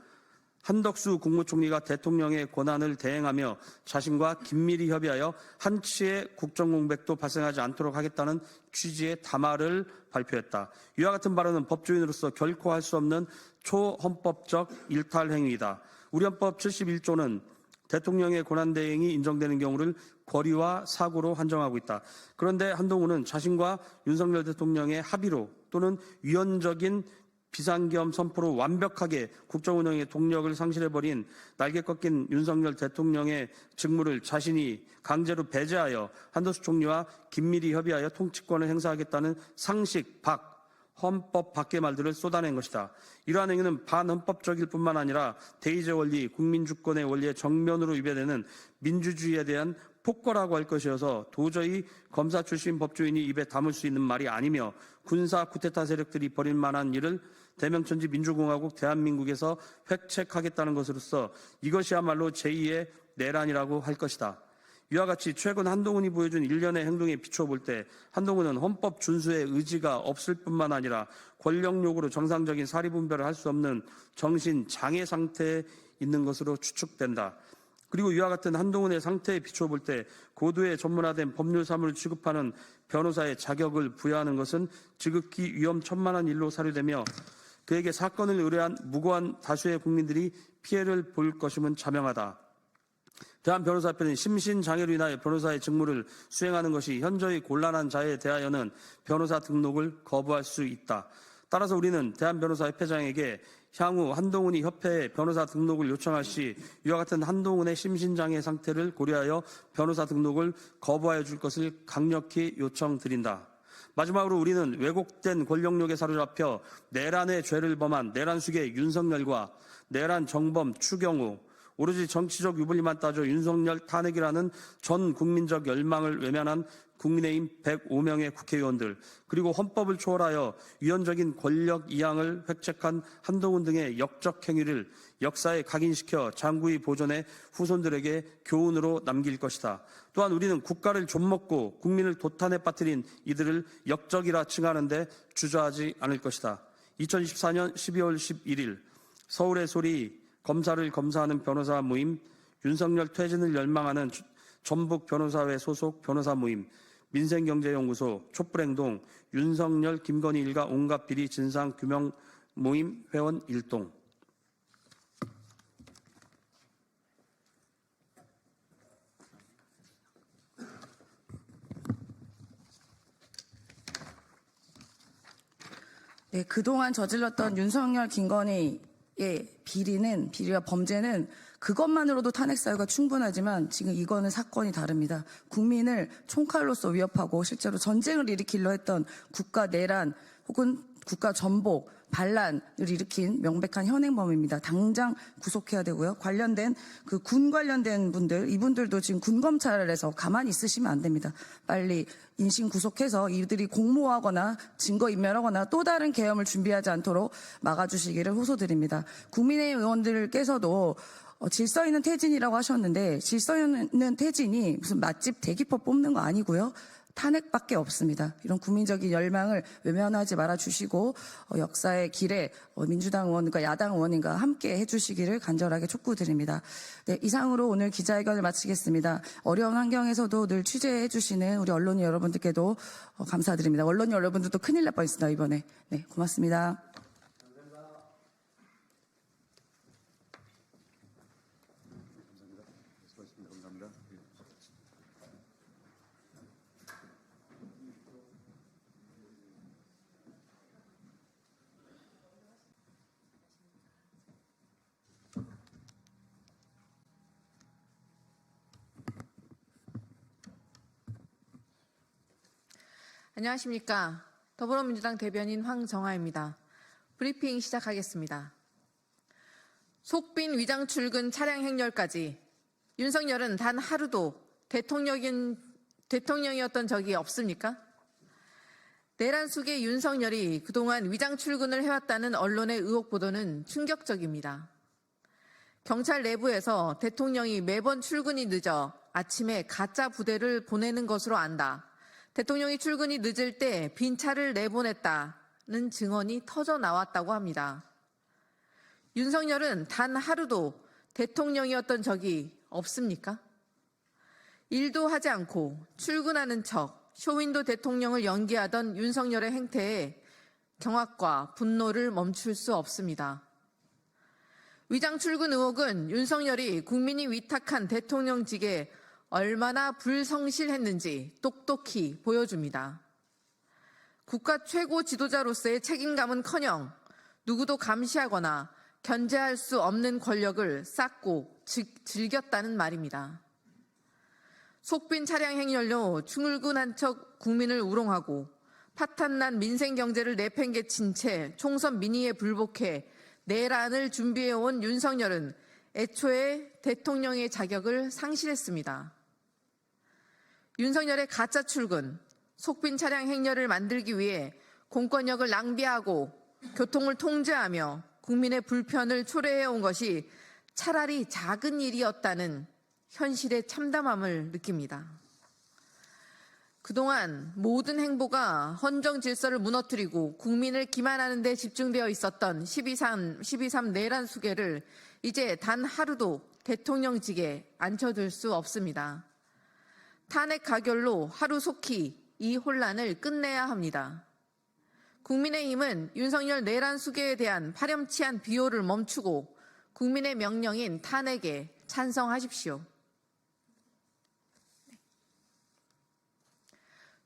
한덕수 국무총리가 대통령의 권한을 대행하며 자신과 긴밀히 협의하여 한치의 국정공백도 발생하지 않도록 하겠다는 취지의 담화를 발표했다. 이와 같은 발언은 법조인으로서 결코 할 수 없는 초헌법적 일탈 행위이다. 우리 헌법 71조는 대통령의 권한대행이 인정되는 경우를 권리와 사고로 한정하고 있다. 그런데 한동훈은 자신과 윤석열 대통령의 합의로 또는 위헌적인 비상겸 선포로 완벽하게 국정운영의 동력을 상실해버린 날개 꺾인 윤석열 대통령의 직무를 자신이 강제로 배제하여 한덕수 총리와 긴밀히 협의하여 통치권을 행사하겠다는 상식 밖, 헌법 밖의 말들을 쏟아낸 것이다. 이러한 행위는 반헌법적일 뿐만 아니라 대의제 원리, 국민주권의 원리에 정면으로 위배되는 민주주의에 대한 폭거라고 할 것이어서 도저히 검사 출신 법조인이 입에 담을 수 있는 말이 아니며 군사 쿠데타 세력들이 벌일 만한 일을 대명천지 민주공화국 대한민국에서 획책하겠다는 것으로서 이것이야말로 제2의 내란이라고 할 것이다. 이와 같이 최근 한동훈이 보여준 일련의 행동에 비춰볼 때 한동훈은 헌법 준수의 의지가 없을 뿐만 아니라 권력욕으로 정상적인 사리분별을 할 수 없는 정신장애 상태에 있는 것으로 추측된다. 그리고 이와 같은 한동훈의 상태에 비춰볼 때 고도의 전문화된 법률 사무를 취급하는 변호사의 자격을 부여하는 것은 지극히 위험천만한 일로 사료되며 그에게 사건을 의뢰한 무고한 다수의 국민들이 피해를 볼 것임은 자명하다. 대한변호사협회는 심신장애로 인하여 변호사의 직무를 수행하는 것이 현저히 곤란한 자에 대하여는 변호사 등록을 거부할 수 있다. 따라서 우리는 대한변호사협회장에게 향후 한동훈이 협회에 변호사 등록을 요청할 시 이와 같은 한동훈의 심신장애 상태를 고려하여 변호사 등록을 거부하여 줄 것을 강력히 요청드린다. 마지막으로 우리는 왜곡된 권력욕에 사로잡혀 내란의 죄를 범한 내란숙의 윤석열과 내란 정범 추경호, 오로지 정치적 유불리만 따져 윤석열 탄핵이라는 전 국민적 열망을 외면한 국민의힘 105명의 국회의원들, 그리고 헌법을 초월하여 유연적인 권력 이양을 획책한 한동훈 등의 역적 행위를 역사에 각인시켜 장구히 보존해 후손들에게 교훈으로 남길 것이다. 또한 우리는 국가를 좀먹고 국민을 도탄에 빠뜨린 이들을 역적이라 칭하는데 주저하지 않을 것이다. 2024년 12월 11일 서울의 소리 검사를 검사하는 변호사 모임, 윤석열 퇴진을 열망하는 전북 변호사회 소속 변호사 모임, 민생경제연구소, 촛불행동, 윤석열, 김건희 일가 온갖 비리 진상 규명 모임 회원 일동. 네, 그동안 저질렀던 윤석열, 김건희의 비리와 범죄는 그것만으로도 탄핵 사유가 충분하지만 지금 이거는 사건이 다릅니다. 국민을 총칼로서 위협하고 실제로 전쟁을 일으키려 했던 국가 내란 혹은 국가 전복, 반란을 일으킨 명백한 현행범입니다. 당장 구속해야 되고요. 관련된 군 관련된 분들, 이분들도 지금 군검찰에서 가만히 있으시면 안 됩니다. 빨리 인신 구속해서 이들이 공모하거나 증거인멸하거나 또 다른 계엄을 준비하지 않도록 막아주시기를 호소드립니다. 국민의힘 의원들께서도 질서 있는 퇴진이라고 하셨는데 질서 있는 퇴진이 무슨 맛집 대기법 뽑는 거 아니고요. 탄핵밖에 없습니다. 이런 국민적인 열망을 외면하지 말아주시고 역사의 길에 민주당 의원과 야당 의원님과 함께 해주시기를 간절하게 촉구드립니다. 네, 이상으로 오늘 기자회견을 마치겠습니다. 어려운 환경에서도 늘 취재해주시는 우리 언론 여러분들께도 감사드립니다. 언론 여러분들도 큰일 날 뻔했습니다. 이번에. 네, 고맙습니다. 안녕하십니까. 더불어민주당 대변인 황정아입니다. 브리핑 시작하겠습니다. 속빈 위장 출근 차량 행렬까지 윤석열은 단 하루도 대통령이었던 적이 없습니까? 내란 속의 윤석열이 그동안 위장 출근을 해왔다는 언론의 의혹 보도는 충격적입니다. 경찰 내부에서 대통령이 매번 출근이 늦어 아침에 가짜 부대를 보내는 것으로 안다. 대통령이 출근이 늦을 때 빈 차를 내보냈다는 증언이 터져 나왔다고 합니다. 윤석열은 단 하루도 대통령이었던 적이 없습니까? 일도 하지 않고 출근하는 척 쇼윈도 대통령을 연기하던 윤석열의 행태에 경악과 분노를 멈출 수 없습니다. 위장 출근 의혹은 윤석열이 국민이 위탁한 대통령직에 얼마나 불성실했는지 똑똑히 보여줍니다. 국가 최고 지도자로서의 책임감은커녕 누구도 감시하거나 견제할 수 없는 권력을 쌓고 즐겼다는 말입니다. 속빈 차량 행렬로 충을군한 척 국민을 우롱하고 파탄난 민생 경제를 내팽개친 채 총선 민의에 불복해 내란을 준비해온 윤석열은 애초에 대통령의 자격을 상실했습니다. 윤석열의 가짜 출근, 속빈 차량 행렬을 만들기 위해 공권력을 낭비하고 교통을 통제하며 국민의 불편을 초래해온 것이 차라리 작은 일이었다는 현실의 참담함을 느낍니다. 그동안 모든 행보가 헌정 질서를 무너뜨리고 국민을 기만하는 데 집중되어 있었던 12.3 내란 수계를 이제 단 하루도 대통령직에 앉혀둘 수 없습니다. 탄핵 가결로 하루속히 이 혼란을 끝내야 합니다. 국민의힘은 윤석열 내란 수계에 대한 파렴치한 비호를 멈추고 국민의 명령인 탄핵에 찬성하십시오.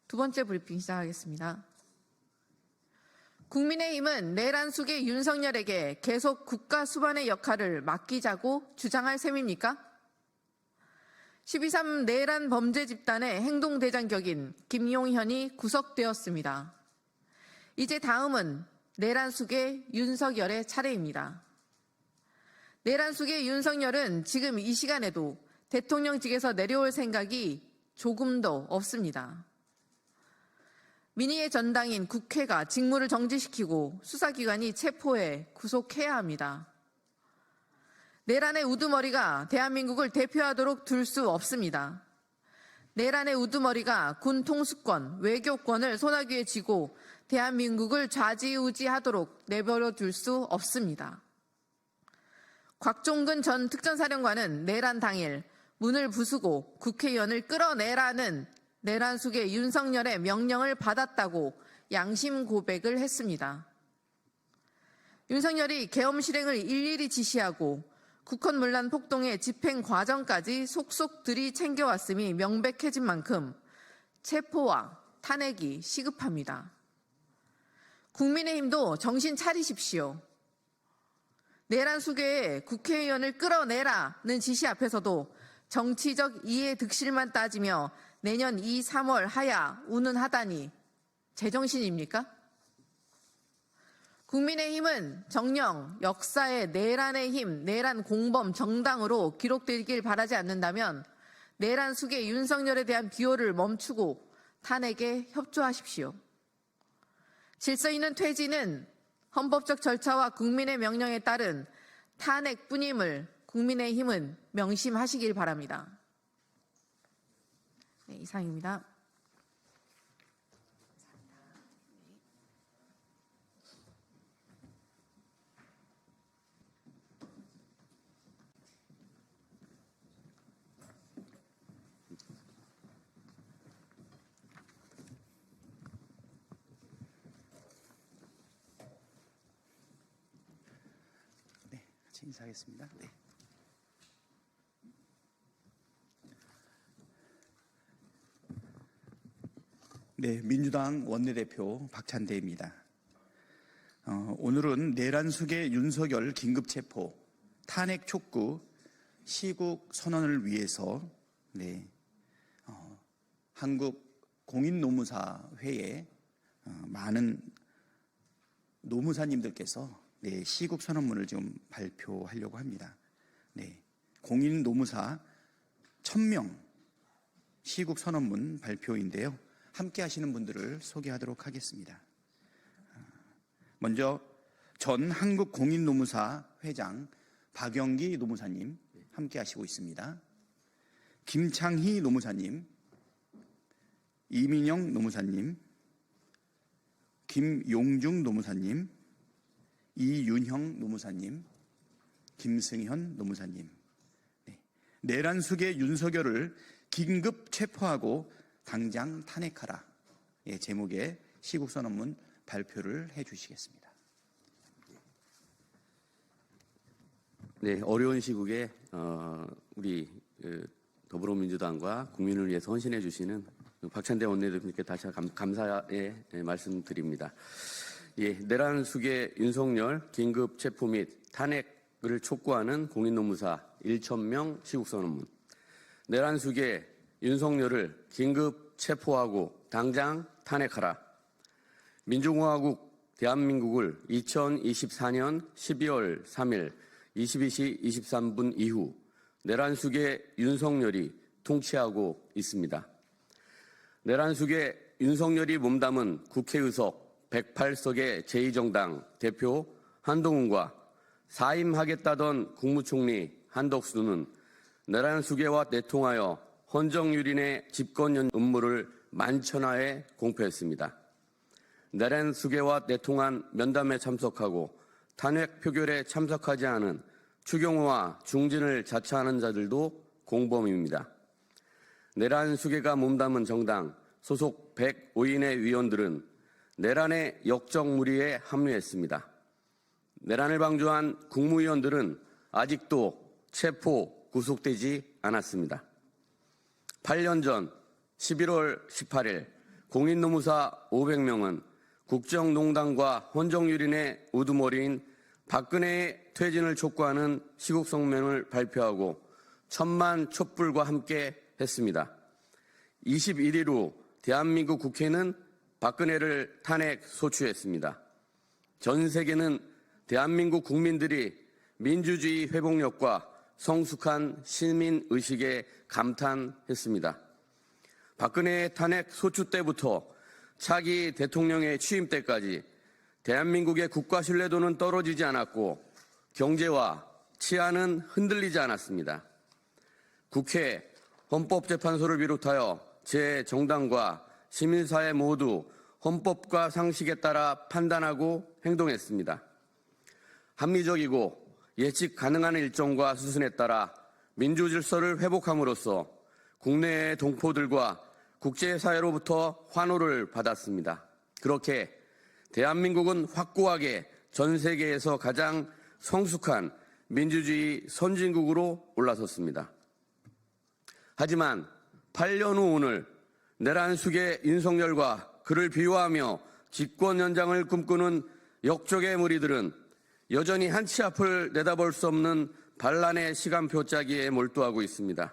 두 번째 브리핑 시작하겠습니다. 국민의힘은 내란 수계 윤석열에게 계속 국가 수반의 역할을 맡기자고 주장할 셈입니까? 12.3 내란 범죄 집단의 행동대장 격인 김용현이 구속되었습니다. 이제 다음은 내란 수계 윤석열의 차례입니다. 내란 수계 윤석열은 지금 이 시간에도 대통령직에서 내려올 생각이 조금도 없습니다. 민의의 전당인 국회가 직무를 정지시키고 수사기관이 체포해 구속해야 합니다. 내란의 우두머리가 대한민국을 대표하도록 둘 수 없습니다. 내란의 우두머리가 군 통수권, 외교권을 소나귀에 쥐고 대한민국을 좌지우지하도록 내버려 둘 수 없습니다. 곽종근 전 특전사령관은 내란 당일 문을 부수고 국회의원을 끌어내라는 내란 수계 윤석열의 명령을 받았다고 양심 고백을 했습니다. 윤석열이 계엄 실행을 일일이 지시하고 국헌문란 폭동의 집행 과정까지 속속 들이챙겨왔음이 명백해진 만큼 체포와 탄핵이 시급합니다. 국민의힘도 정신 차리십시오. 내란 수계에 국회의원을 끌어내라는 지시 앞에서도 정치적 이해 득실만 따지며 내년 2, 3월 하야 운운하다니 제정신입니까? 국민의힘은 정녕 역사의 내란의 힘, 내란 공범 정당으로 기록되길 바라지 않는다면 내란 수계 윤석열에 대한 비호를 멈추고 탄핵에 협조하십시오. 질서 있는 퇴진은 헌법적 절차와 국민의 명령에 따른 탄핵뿐임을 국민의힘은 명심하시길 바랍니다. 네, 이상입니다. 인사하겠습니다. 네, 민주당 원내대표 박찬대입니다. 오늘은 내란 수계 윤석열 긴급 체포, 탄핵 촉구, 시국 선언을 위해서 한국 공인노무사 회에 많은 노무사님들께서 시국 선언문을 좀 발표하려고 합니다. 공인노무사 1000명 시국 선언문 발표인데요. 함께 하시는 분들을 소개하도록 하겠습니다. 먼저 전 한국공인노무사 회장 박영기 노무사님 함께 하시고 있습니다. 김창희 노무사님, 이민영 노무사님, 김용중 노무사님, 이윤형 노무사님, 김승현 노무사님. 내란 수계 윤석열을 긴급 체포하고 당장 탄핵하라. 제목의 시국선언문 발표를 해주시겠습니다. 네, 어려운 시국에 우리 더불어민주당과 국민을 위해서 헌신해 주시는 박찬대 원내대표님께 다시 감사의 말씀드립니다. 내란 수계 윤석열 긴급 체포 및 탄핵을 촉구하는 공인노무사 1,000명 시국선언문. 내란 수계 윤석열을 긴급 체포하고 당장 탄핵하라. 민주공화국 대한민국을 2024년 12월 3일 22시 23분 이후 내란 수계 윤석열이 통치하고 있습니다. 내란 수계 윤석열이 몸담은 국회의석 108석의 제2정당 대표 한동훈과 사임하겠다던 국무총리 한덕수는 내란 수계와 내통하여 헌정유린의 집권 음모를 만천하에 공표했습니다. 내란 수계와 내통한 면담에 참석하고 탄핵 표결에 참석하지 않은 추경호와 중진을 자처하는 자들도 공범입니다. 내란 수계가 몸담은 정당 소속 105인의 위원들은 내란의 역적 무리에 합류했습니다. 내란을 방조한 국무위원들은 아직도 체포, 구속되지 않았습니다. 8년 전 11월 18일 공인노무사 500명은 국정농단과 헌정유린의 우두머리인 박근혜의 퇴진을 촉구하는 시국성명을 발표하고 천만 촛불과 함께 했습니다. 21일 후 대한민국 국회는 박근혜를 탄핵 소추했습니다. 전 세계는 대한민국 국민들이 민주주의 회복력과 성숙한 시민의식에 감탄했습니다. 박근혜의 탄핵 소추 때부터 차기 대통령의 취임 때까지 대한민국의 국가 신뢰도는 떨어지지 않았고 경제와 치안은 흔들리지 않았습니다. 국회, 헌법재판소를 비롯하여 제 정당과 시민사회 모두 헌법과 상식에 따라 판단하고 행동했습니다. 합리적이고 예측 가능한 일정과 수순에 따라 민주질서를 회복함으로써 국내의 동포들과 국제사회로부터 환호를 받았습니다. 그렇게 대한민국은 확고하게 전 세계에서 가장 성숙한 민주주의 선진국으로 올라섰습니다. 하지만 8년 후 오늘 내란 숙의 윤석열과 그를 비호하며 집권 연장을 꿈꾸는 역적의 무리들은 여전히 한치 앞을 내다볼 수 없는 반란의 시간표 짜기에 몰두하고 있습니다.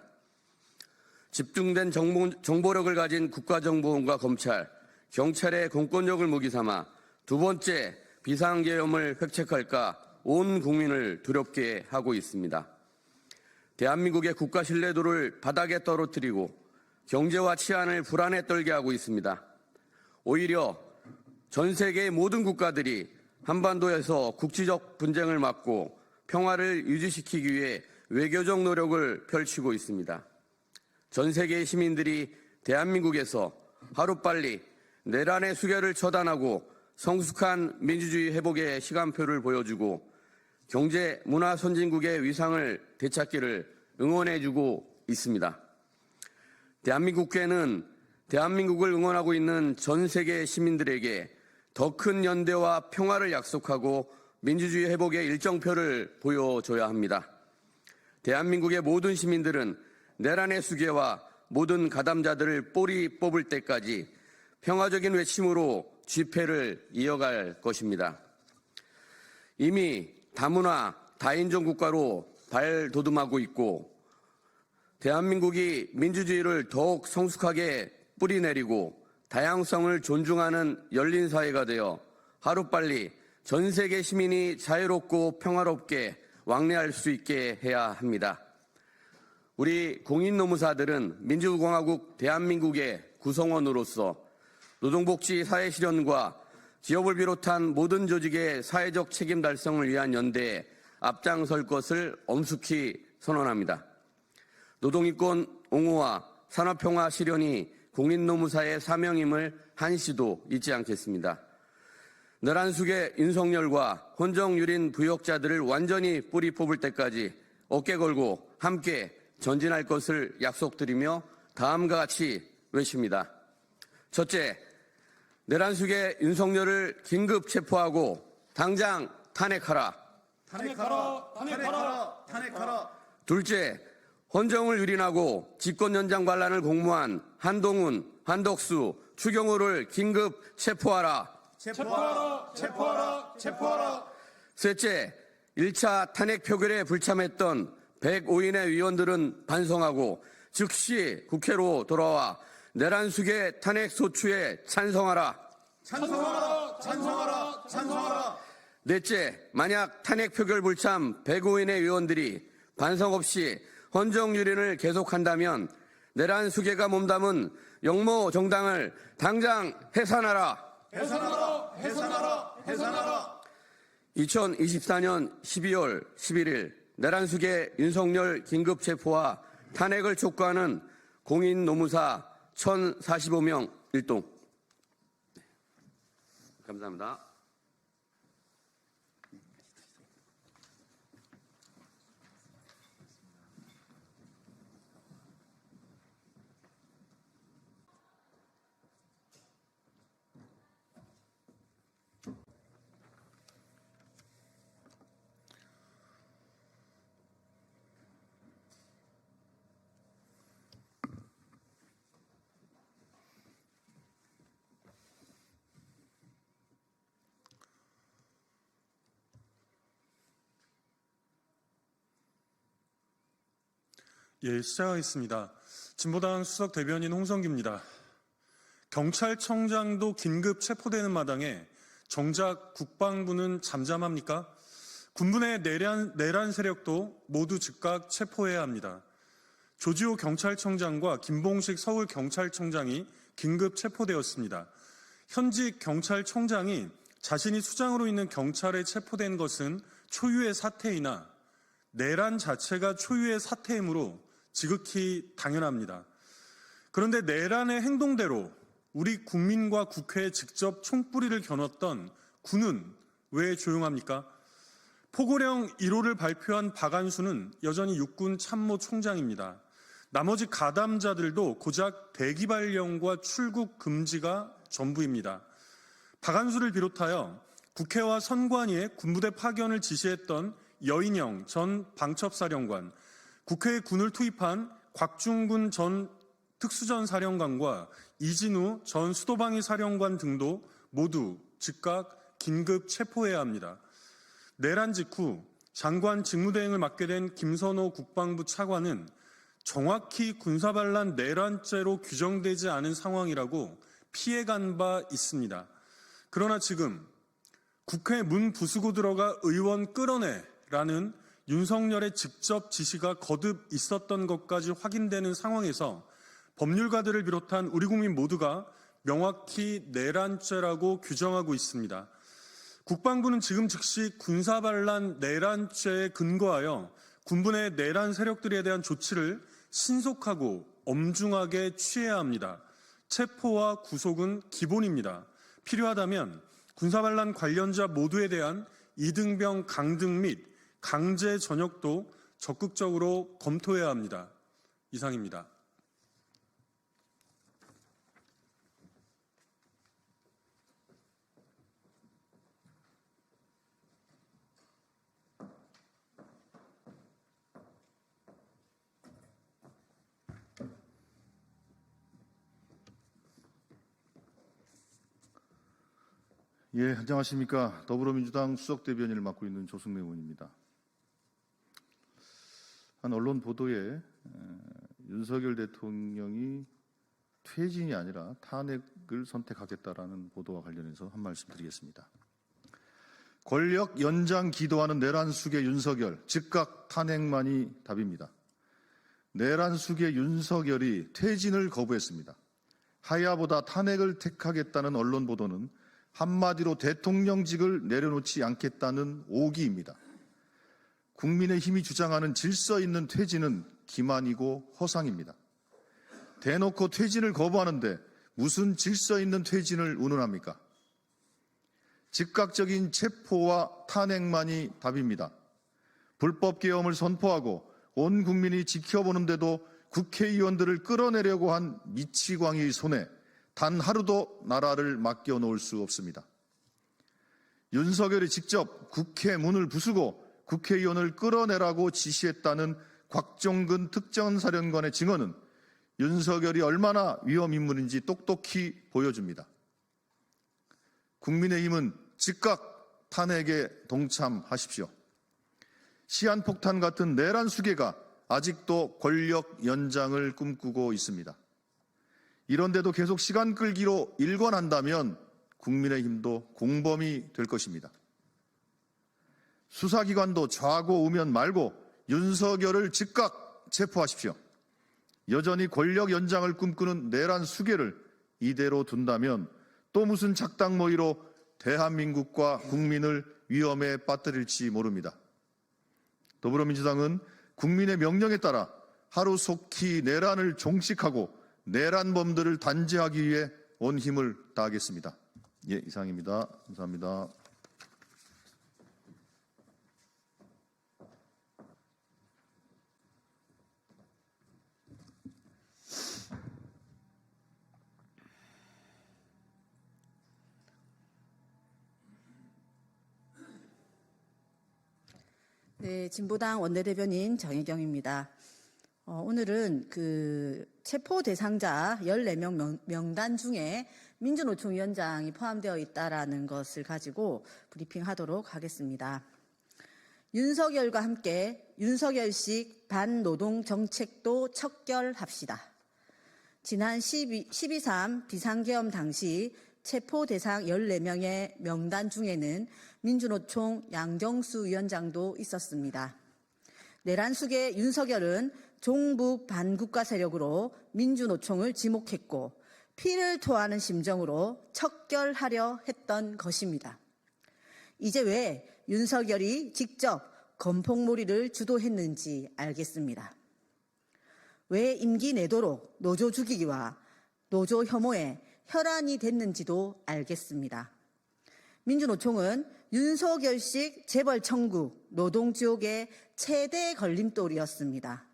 집중된 정보력을 가진 국가정보원과 검찰, 경찰의 공권력을 무기 삼아 두 번째 비상계엄을 획책할까 온 국민을 두렵게 하고 있습니다. 대한민국의 국가 신뢰도를 바닥에 떨어뜨리고 경제와 치안을 불안에 떨게 하고 있습니다. 오히려 전 세계의 모든 국가들이 한반도에서 국지적 분쟁을 막고 평화를 유지시키기 위해 외교적 노력을 펼치고 있습니다. 전 세계의 시민들이 대한민국에서 하루빨리 내란의 수괴를 처단하고 성숙한 민주주의 회복의 시간표를 보여주고 경제 문화 선진국의 위상을 되찾기를 응원해주고 있습니다. 대한민국회는 대한민국을 응원하고 있는 전 세계 시민들에게 더 큰 연대와 평화를 약속하고 민주주의 회복의 일정표를 보여줘야 합니다. 대한민국의 모든 시민들은 내란의 수괴와 모든 가담자들을 뿌리 뽑을 때까지 평화적인 외침으로 집회를 이어갈 것입니다. 이미 다문화, 다인종 국가로 발돋움하고 있고 대한민국이 민주주의를 더욱 성숙하게 뿌리내리고 다양성을 존중하는 열린 사회가 되어 하루빨리 전 세계 시민이 자유롭고 평화롭게 왕래할 수 있게 해야 합니다. 우리 공인노무사들은 민주공화국 대한민국의 구성원으로서 노동복지 사회실현과 기업을 비롯한 모든 조직의 사회적 책임 달성을 위한 연대에 앞장설 것을 엄숙히 선언합니다. 노동인권 옹호와 산업평화 실현이 공인노무사의 사명임을 한시도 잊지 않겠습니다. 내란 숙의 윤석열과 헌정유린 부역자들을 완전히 뿌리 뽑을 때까지 어깨 걸고 함께 전진할 것을 약속드리며 다음과 같이 외칩니다. 첫째, 내란 숙의 윤석열을 긴급 체포하고 당장 탄핵하라. 탄핵하라! 탄핵하라! 탄핵하라! 둘째, 헌정을 유린하고 집권 연장 반란을 공모한 한동훈, 한덕수, 추경호를 긴급 체포하라. 체포하라! 체포하라! 체포하라! 셋째, 1차 탄핵 표결에 불참했던 105인의 위원들은 반성하고 즉시 국회로 돌아와 내란 숙의 탄핵 소추에 찬성하라. 찬성하라! 찬성하라! 찬성하라! 넷째, 만약 탄핵 표결 불참 105인의 위원들이 반성 없이 헌정 유린을 계속한다면 내란 수괴가 몸담은 영모 정당을 당장 해산하라. 해산하라! 해산하라! 해산하라! 2024년 12월 11일 내란 수괴 윤석열 긴급 체포와 탄핵을 촉구하는 공인 노무사 1,045명 일동. 감사합니다. 예, 시작하겠습니다. 진보당 수석 대변인 홍성기입니다. 경찰청장도 긴급 체포되는 마당에 정작 국방부는 잠잠합니까? 군부의 내란 세력도 모두 즉각 체포해야 합니다. 조지호 경찰청장과 김봉식 서울경찰청장이 긴급 체포되었습니다. 현직 경찰청장이 자신이 수장으로 있는 경찰에 체포된 것은 초유의 사태이나 내란 자체가 초유의 사태이므로 지극히 당연합니다. 그런데 내란의 행동대로 우리 국민과 국회에 직접 총뿌리를 겨눴던 군은 왜 조용합니까? 포고령 1호를 발표한 박안수는 여전히 육군 참모총장입니다. 나머지 가담자들도 고작 대기발령과 출국 금지가 전부입니다. 박안수를 비롯하여 국회와 선관위에 군부대 파견을 지시했던 여인영 전 방첩사령관, 국회에 군을 투입한 곽중군 전 특수전사령관과 이진우 전 수도방위 사령관 등도 모두 즉각 긴급 체포해야 합니다. 내란 직후 장관 직무대행을 맡게 된 김선호 국방부 차관은 정확히 군사반란 내란죄로 규정되지 않은 상황이라고 피해간 바 있습니다. 그러나 지금 국회 문 부수고 들어가 의원 끌어내라는 윤석열의 직접 지시가 거듭 있었던 것까지 확인되는 상황에서 법률가들을 비롯한 우리 국민 모두가 명확히 내란죄라고 규정하고 있습니다. 국방부는 지금 즉시 군사반란 내란죄에 근거하여 군부 내 내란 세력들에 대한 조치를 신속하고 엄중하게 취해야 합니다. 체포와 구속은 기본입니다. 필요하다면 군사반란 관련자 모두에 대한 이등병 강등 및 강제 전역도 적극적으로 검토해야 합니다. 이상입니다. 예, 안녕하십니까. 더불어민주당 수석대변인을 맡고 있는 조승래 의원입니다. 한 언론 보도에 윤석열 대통령이 퇴진이 아니라 탄핵을 선택하겠다라는 보도와 관련해서 한 말씀 드리겠습니다. 권력 연장 기도하는 내란 수계 윤석열, 즉각 탄핵만이 답입니다. 내란 수계 윤석열이 퇴진을 거부했습니다. 하야보다 탄핵을 택하겠다는 언론 보도는 한마디로 대통령직을 내려놓지 않겠다는 오기입니다. 국민의힘이 주장하는 질서 있는 퇴진은 기만이고 허상입니다. 대놓고 퇴진을 거부하는데 무슨 질서 있는 퇴진을 운운합니까? 즉각적인 체포와 탄핵만이 답입니다. 불법 계엄을 선포하고 온 국민이 지켜보는데도 국회의원들을 끌어내려고 한 미치광이의 손에 단 하루도 나라를 맡겨놓을 수 없습니다. 윤석열이 직접 국회 문을 부수고 국회의원을 끌어내라고 지시했다는 곽종근 특전사령관의 증언은 윤석열이 얼마나 위험인물인지 똑똑히 보여줍니다. 국민의힘은 즉각 탄핵에 동참하십시오. 시한폭탄 같은 내란 수계가 아직도 권력 연장을 꿈꾸고 있습니다. 이런데도 계속 시간 끌기로 일관한다면 국민의힘도 공범이 될 것입니다. 수사기관도 좌고 우면 말고 윤석열을 즉각 체포하십시오. 여전히 권력 연장을 꿈꾸는 내란 수계를 이대로 둔다면 또 무슨 작당 모의로 대한민국과 국민을 위험에 빠뜨릴지 모릅니다. 더불어민주당은 국민의 명령에 따라 하루속히 내란을 종식하고 내란범들을 단죄하기 위해 온 힘을 다하겠습니다. 예, 이상입니다. 감사합니다. 네, 진보당 원내대변인 정혜경입니다. 오늘은 체포 대상자 14명 명단 중에 민주노총 위원장이 포함되어 있다라는 것을 가지고 브리핑하도록 하겠습니다. 윤석열과 함께 윤석열식 반노동 정책도 척결합시다. 지난 12.3 비상계엄 당시 체포 대상 14명의 명단 중에는 민주노총 양정수 위원장도 있었습니다. 내란 숙의 윤석열은 종북 반국가 세력으로 민주노총을 지목했고 피를 토하는 심정으로 척결하려 했던 것입니다. 이제 왜 윤석열이 직접 건폭몰이를 주도했는지 알겠습니다. 왜 임기 내도록 노조 죽이기와 노조 혐오에 혈안이 됐는지도 알겠습니다. 민주노총은 윤석열식 재벌 천국 노동지옥의 최대 걸림돌이었습니다.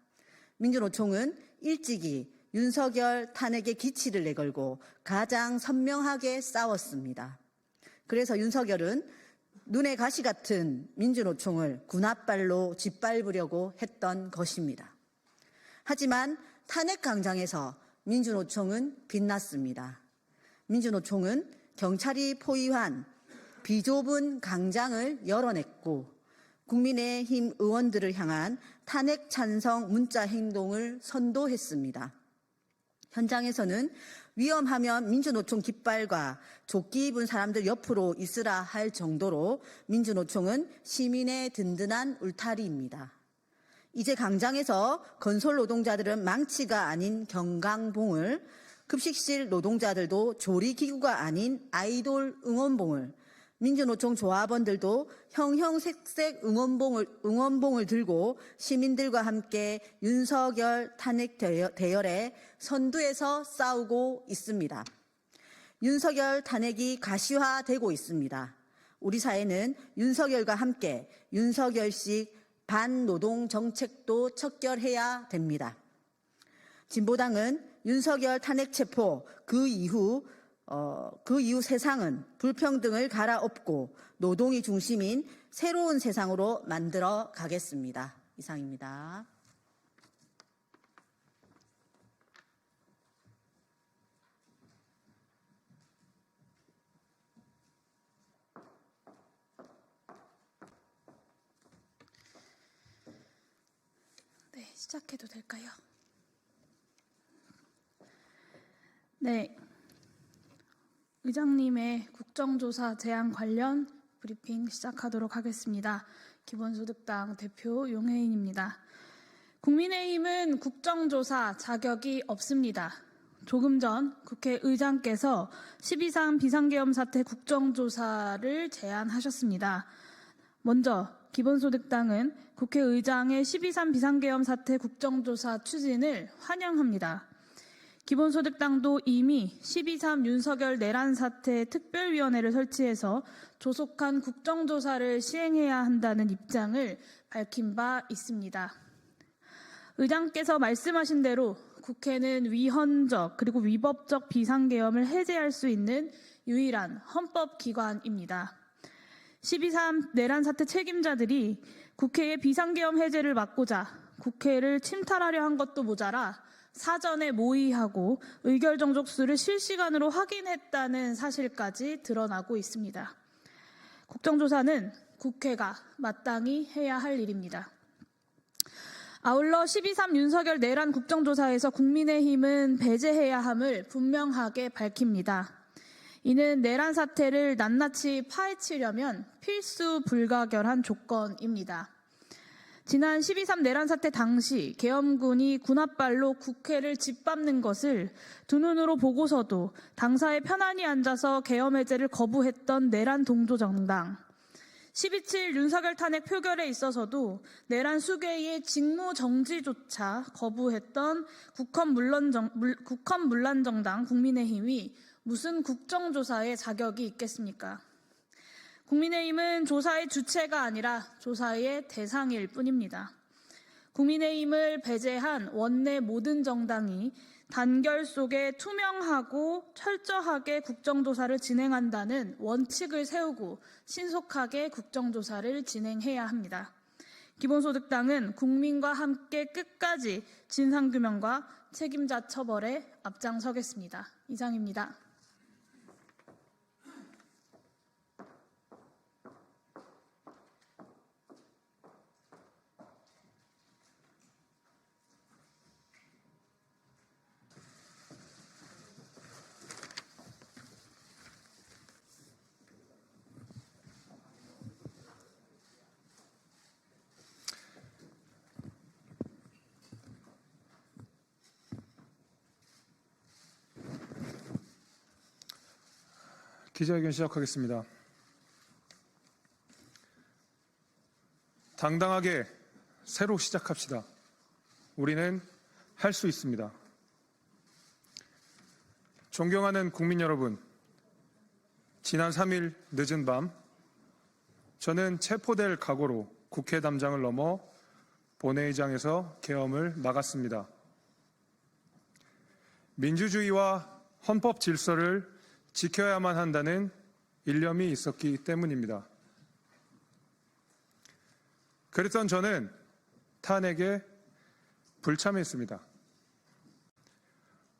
민주노총은 일찍이 윤석열 탄핵의 기치를 내걸고 가장 선명하게 싸웠습니다. 그래서 윤석열은 눈에 가시 같은 민주노총을 군홧발로 짓밟으려고 했던 것입니다. 하지만 탄핵 광장에서 민주노총은 빛났습니다. 민주노총은 경찰이 포위한 비좁은 광장을 열어냈고 국민의힘 의원들을 향한 탄핵 찬성 문자 행동을 선도했습니다. 현장에서는 위험하면 민주노총 깃발과 조끼 입은 사람들 옆으로 있으라 할 정도로 민주노총은 시민의 든든한 울타리입니다. 이제 광장에서 건설 노동자들은 망치가 아닌 경강봉을, 급식실 노동자들도 조리기구가 아닌 아이돌 응원봉을, 민주노총 조합원들도 형형색색 응원봉을 들고 시민들과 함께 윤석열 탄핵 대열에 선두에서 싸우고 있습니다. 윤석열 탄핵이 가시화되고 있습니다. 우리 사회는 윤석열과 함께 윤석열식 반노동 정책도 척결해야 됩니다. 진보당은 윤석열 탄핵 체포 그 이후 세상은 불평등을 갈아엎고 노동이 중심인 새로운 세상으로 만들어 가겠습니다. 이상입니다. 네, 시작해도 될까요? 네. 의장님의 국정조사 제안 관련 브리핑 시작하도록 하겠습니다. 기본소득당 대표 용혜인입니다. 국민의힘은 국정조사 자격이 없습니다. 조금 전 국회의장께서 12.3 비상계엄 사태 국정조사를 제안하셨습니다. 먼저 기본소득당은 국회의장의 12.3 비상계엄 사태 국정조사 추진을 환영합니다. 기본소득당도 이미 12.3 윤석열 내란 사태 특별위원회를 설치해서 조속한 국정조사를 시행해야 한다는 입장을 밝힌 바 있습니다. 의장께서 말씀하신 대로 국회는 위헌적 그리고 위법적 비상계엄을 해제할 수 있는 유일한 헌법기관입니다. 12.3 내란 사태 책임자들이 국회의 비상계엄 해제를 막고자 국회를 침탈하려 한 것도 모자라 사전에 모의하고 의결 정족수를 실시간으로 확인했다는 사실까지 드러나고 있습니다. 국정조사는 국회가 마땅히 해야 할 일입니다. 아울러 12.3 윤석열 내란 국정조사에서 국민의힘은 배제해야 함을 분명하게 밝힙니다. 이는 내란 사태를 낱낱이 파헤치려면 필수 불가결한 조건입니다. 지난 12.3 내란 사태 당시 계엄군이 군홧발로 국회를 짓밟는 것을 두 눈으로 보고서도 당사에 편안히 앉아서 계엄 해제를 거부했던 내란 동조정당, 12.7 윤석열 탄핵 표결에 있어서도 내란 수괴의 직무 정지조차 거부했던 국헌문란정당 국민의힘이 무슨 국정조사의 자격이 있겠습니까? 국민의힘은 조사의 주체가 아니라 조사의 대상일 뿐입니다. 국민의힘을 배제한 원내 모든 정당이 단결 속에 투명하고 철저하게 국정조사를 진행한다는 원칙을 세우고 신속하게 국정조사를 진행해야 합니다. 기본소득당은 국민과 함께 끝까지 진상규명과 책임자 처벌에 앞장서겠습니다. 이상입니다. 기자회견 시작하겠습니다. 당당하게 새로 시작합시다. 우리는 할 수 있습니다. 존경하는 국민 여러분, 지난 3일 늦은 밤 저는 체포될 각오로 국회 담장을 넘어 본회의장에서 계엄을 나갔습니다. 민주주의와 헌법 질서를 지켜야만 한다는 일념이 있었기 때문입니다. 그랬던 저는 탄핵에 불참했습니다.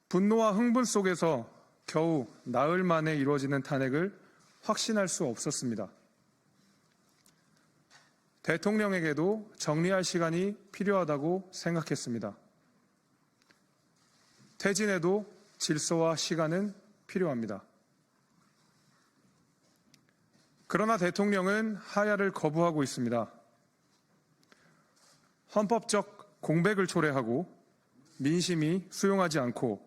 분노와 흥분 속에서 겨우 나흘 만에 이루어지는 탄핵을 확신할 수 없었습니다. 대통령에게도 정리할 시간이 필요하다고 생각했습니다. 퇴진에도 질서와 시간은 필요합니다. 그러나 대통령은 하야를 거부하고 있습니다. 헌법적 공백을 초래하고 민심이 수용하지 않고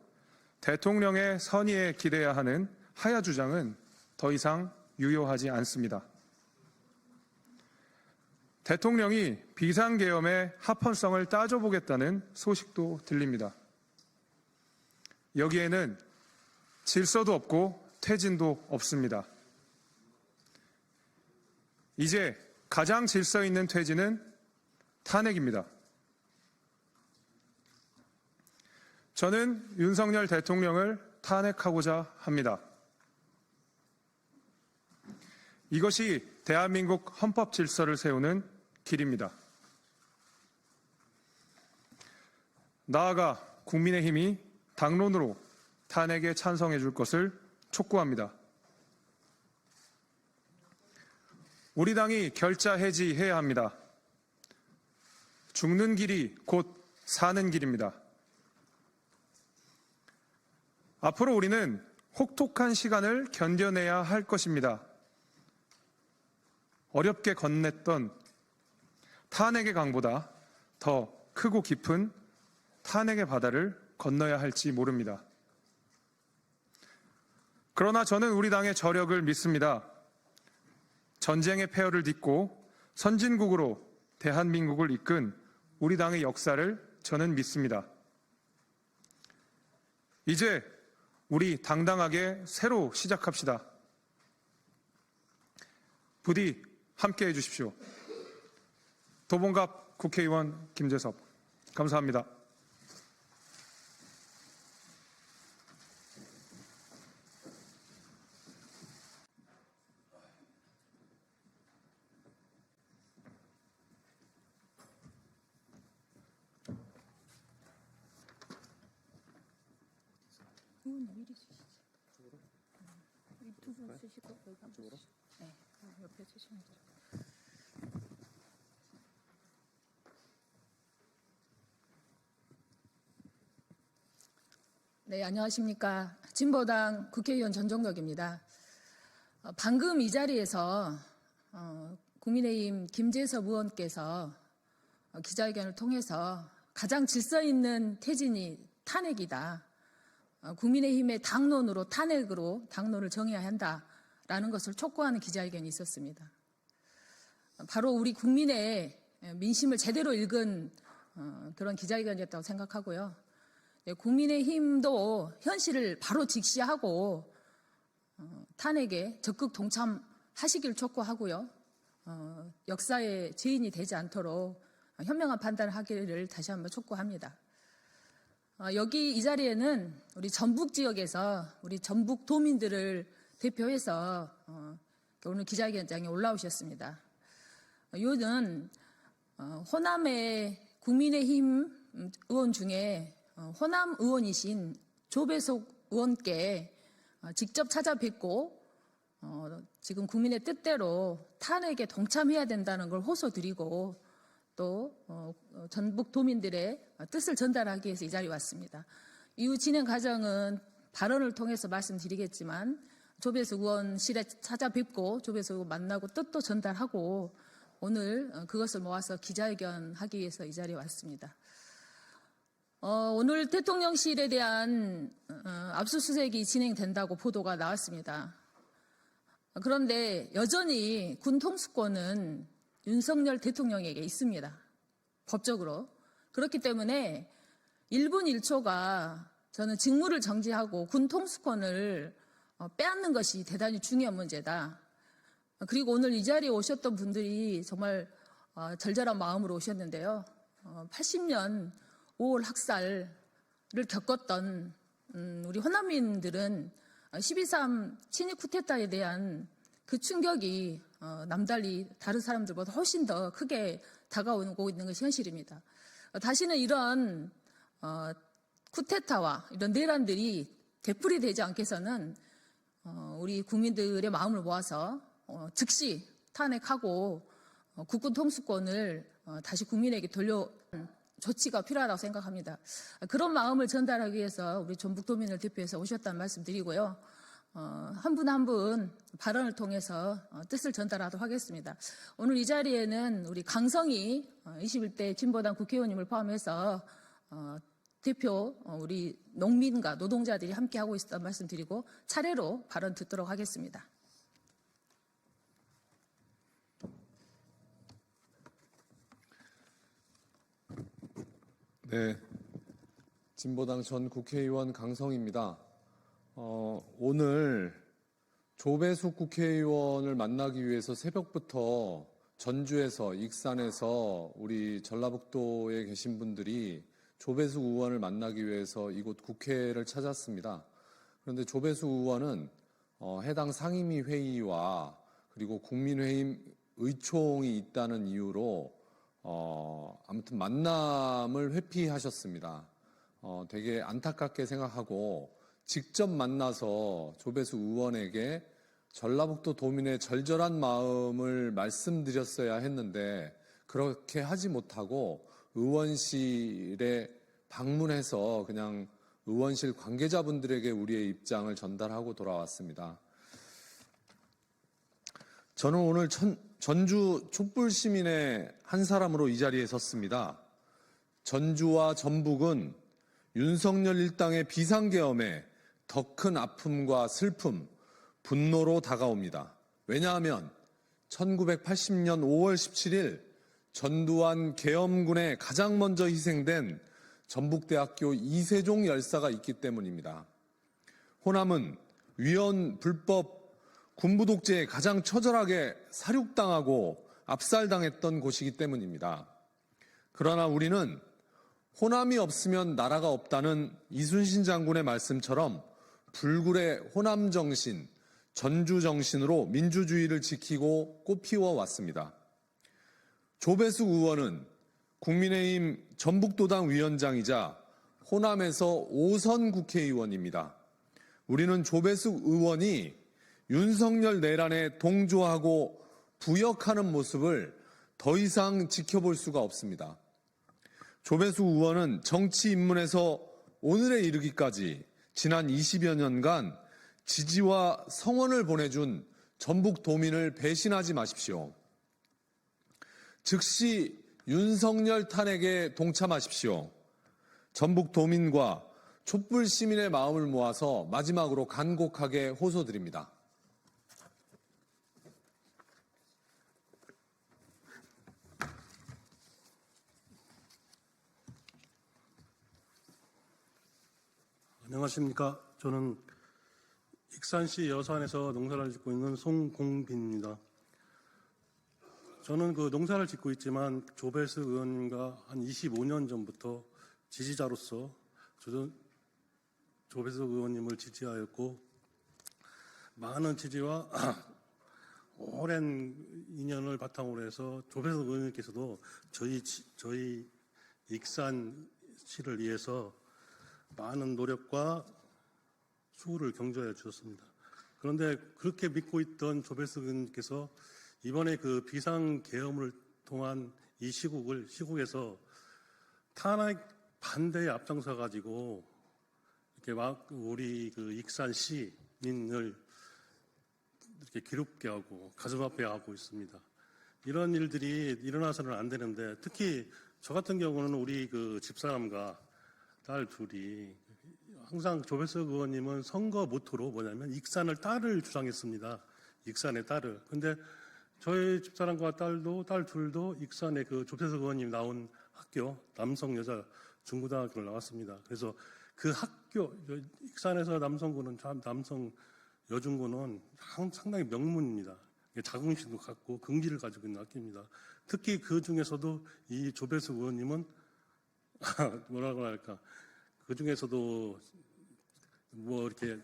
대통령의 선의에 기대야 하는 하야 주장은 더 이상 유효하지 않습니다. 대통령이 비상계엄의 합헌성을 따져보겠다는 소식도 들립니다. 여기에는 질서도 없고 퇴진도 없습니다. 이제 가장 질서 있는 퇴진은 탄핵입니다. 저는 윤석열 대통령을 탄핵하고자 합니다. 이것이 대한민국 헌법 질서를 세우는 길입니다. 나아가 국민의힘이 당론으로 탄핵에 찬성해 줄 것을 촉구합니다. 우리 당이 결자 해지해야 합니다. 죽는 길이 곧 사는 길입니다. 앞으로 우리는 혹독한 시간을 견뎌내야 할 것입니다. 어렵게 건넸던 탄핵의 강보다 더 크고 깊은 탄핵의 바다를 건너야 할지 모릅니다. 그러나 저는 우리 당의 저력을 믿습니다. 전쟁의 폐허를 딛고 선진국으로 대한민국을 이끈 우리 당의 역사를 저는 믿습니다. 이제 우리 당당하게 새로 시작합시다. 부디 함께해 주십시오. 도봉갑 국회의원 김재섭, 감사합니다. 두분 쓰시고 여기 한 분. 네, 옆에 쓰시면 돼요. 네, 안녕하십니까. 진보당 국회의원 전종덕입니다. 방금 이 자리에서 국민의힘 김재섭 의원께서 기자회견을 통해서 가장 질서 있는 퇴진이 탄핵이다. 국민의힘의 당론으로 탄핵으로 당론을 정해야 한다라는 것을 촉구하는 기자회견이 있었습니다. 바로 우리 국민의 민심을 제대로 읽은 그런 기자회견이었다고 생각하고요. 국민의힘도 현실을 바로 직시하고 탄핵에 적극 동참하시길 촉구하고요. 역사의 죄인이 되지 않도록 현명한 판단을 하기를 다시 한번 촉구합니다. 여기 이 자리에는 우리 전북 지역에서 우리 전북 도민들을 대표해서 오늘 기자회견장에 올라오셨습니다. 요는 호남의 국민의힘 의원 중에 호남 의원이신 조배석 의원께 직접 찾아뵙고 지금 국민의 뜻대로 탄핵에 동참해야 된다는 걸 호소드리고 또 전북 도민들의 뜻을 전달하기 위해서 이 자리에 왔습니다. 이후 진행 과정은 발언을 통해서 말씀드리겠지만 조배석 의원실에 찾아뵙고 조배석 의원 만나고 뜻도 전달하고 오늘 그것을 모아서 기자회견 하기 위해서 이 자리에 왔습니다. 오늘 대통령실에 대한 압수수색이 진행된다고 보도가 나왔습니다. 그런데 여전히 군 통수권은 윤석열 대통령에게 있습니다. 법적으로. 그렇기 때문에 1분 1초가 저는 직무를 정지하고 군 통수권을 빼앗는 것이 대단히 중요한 문제다. 그리고 오늘 이 자리에 오셨던 분들이 정말 절절한 마음으로 오셨는데요. 80년 5월 학살을 겪었던 우리 호남민들은 12.3 친일 쿠데타에 대한 그 충격이 남달리 다른 사람들보다 훨씬 더 크게 다가오고 있는 것이 현실입니다. 다시는 이런 쿠데타와 이런 내란들이 되풀이되지 않게서는 우리 국민들의 마음을 모아서 즉시 탄핵하고 국군 통수권을 다시 국민에게 돌려 조치가 필요하다고 생각합니다. 그런 마음을 전달하기 위해서 우리 전북도민을 대표해서 오셨다는 말씀 드리고요. 한 분 한 분 발언을 통해서 뜻을 전달하도록 하겠습니다. 오늘 이 자리에는 우리 강성희 21대 진보당 국회의원님을 포함해서 대표 우리 농민과 노동자들이 함께하고 있다는 말씀 드리고 차례로 발언 듣도록 하겠습니다. 네, 진보당 전 국회의원 강성희입니다. 오늘 조배숙 국회의원을 만나기 위해서 새벽부터 전주에서 익산에서 우리 전라북도에 계신 분들이 조배숙 의원을 만나기 위해서 이곳 국회를 찾았습니다. 그런데 조배숙 의원은 해당 상임위 회의와 그리고 국민의힘 의총이 있다는 이유로 아무튼 만남을 회피하셨습니다. 되게 안타깝게 생각하고 직접 만나서 조배숙 의원에게 전라북도 도민의 절절한 마음을 말씀드렸어야 했는데 그렇게 하지 못하고 의원실에 방문해서 그냥 의원실 관계자분들에게 우리의 입장을 전달하고 돌아왔습니다. 저는 오늘 전주 촛불시민의 한 사람으로 이 자리에 섰습니다. 전주와 전북은 윤석열 일당의 비상계엄에 더 큰 아픔과 슬픔, 분노로 다가옵니다. 왜냐하면 1980년 5월 17일 전두환 계엄군에 가장 먼저 희생된 전북대학교 이세종 열사가 있기 때문입니다. 호남은 위헌 불법 군부 독재에 가장 처절하게 살육당하고 압살당했던 곳이기 때문입니다. 그러나 우리는 호남이 없으면 나라가 없다는 이순신 장군의 말씀처럼 불굴의 호남 정신, 전주 정신으로 민주주의를 지키고 꽃피워 왔습니다. 조배숙 의원은 국민의힘 전북도당 위원장이자 호남에서 5선 국회의원입니다. 우리는 조배숙 의원이 윤석열 내란에 동조하고 부역하는 모습을 더 이상 지켜볼 수가 없습니다. 조배숙 의원은 정치 입문에서 오늘에 이르기까지 지난 20여 년간 지지와 성원을 보내준 전북 도민을 배신하지 마십시오. 즉시 윤석열 탄핵에 동참하십시오. 전북 도민과 촛불 시민의 마음을 모아서 마지막으로 간곡하게 호소드립니다. 안녕하십니까. 저는 익산시 여산에서 농사를 짓고 있는 송공빈입니다. 저는 그 농사를 짓고 있지만 조배숙 의원님과 한 25년 전부터 지지자로서 조배숙 의원님을 지지하였고 많은 지지와 오랜 인연을 바탕으로 해서 조배숙 의원님께서도 저희 익산시를 위해서 많은 노력과 수고를 경조해 주셨습니다. 그런데 그렇게 믿고 있던 조배숙 의원님께서 이번에 그 비상계엄을 통한 이 시국에서 탄핵 반대에 앞장서 가지고 이렇게 막 우리 그 익산 시민을 이렇게 기롭게 하고 가슴 아파하고 있습니다. 이런 일들이 일어나서는 안 되는데 특히 저 같은 경우는 우리 그 집사람과 딸 둘이 항상 조배숙 의원님은 선거 모토로 뭐냐면 익산을 딸을 주장했습니다. 익산의 딸을. 근데 저희 집사람과 딸 둘도 익산의 그 조태석 의원님 나온 학교, 남성 여자 중고등학교를 나왔습니다. 그래서 그 학교, 익산에서 남성고는 참 남성 여중고는 상당히 명문입니다. 자긍심도 갖고 긍지를 가지고 있는 학교입니다. 특히 그 중에서도 이 조배수 의원님은 뭐라고 할까, 그 중에서도 뭐 이렇게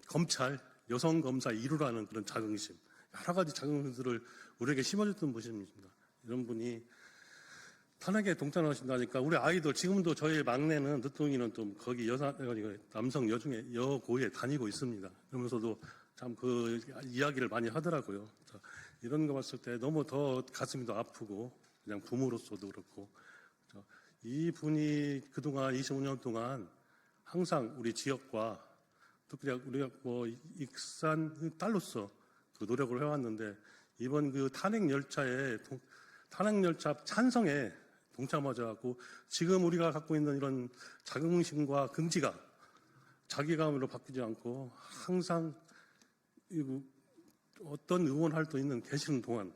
검찰 여성 검사 1호라는 그런 자긍심, 여러 가지 자긍심들을 우리에게 심어줬던 분입니다. 이런 분이 탄핵에 동참하신다니까 우리 아이들, 지금도 저희 막내는 늦둥이는 또 거기 남성 여중에 여고에 다니고 있습니다. 그러면서도 참 그 이야기를 많이 하더라고요. 이런 거 봤을 때 너무 더 가슴이 더 아프고, 그냥 부모로서도 그렇고, 이 분이 그동안 25년 동안 항상 우리 지역과 특히 우리가 뭐 익산 딸로서 그 노력을 해왔는데, 이번 그 탄핵 열차 찬성에 동참하자고 지금 우리가 갖고 있는 이런 자긍심과 긍지가 자기감으로 바뀌지 않고 항상 어떤 의원 활동이 계시는 동안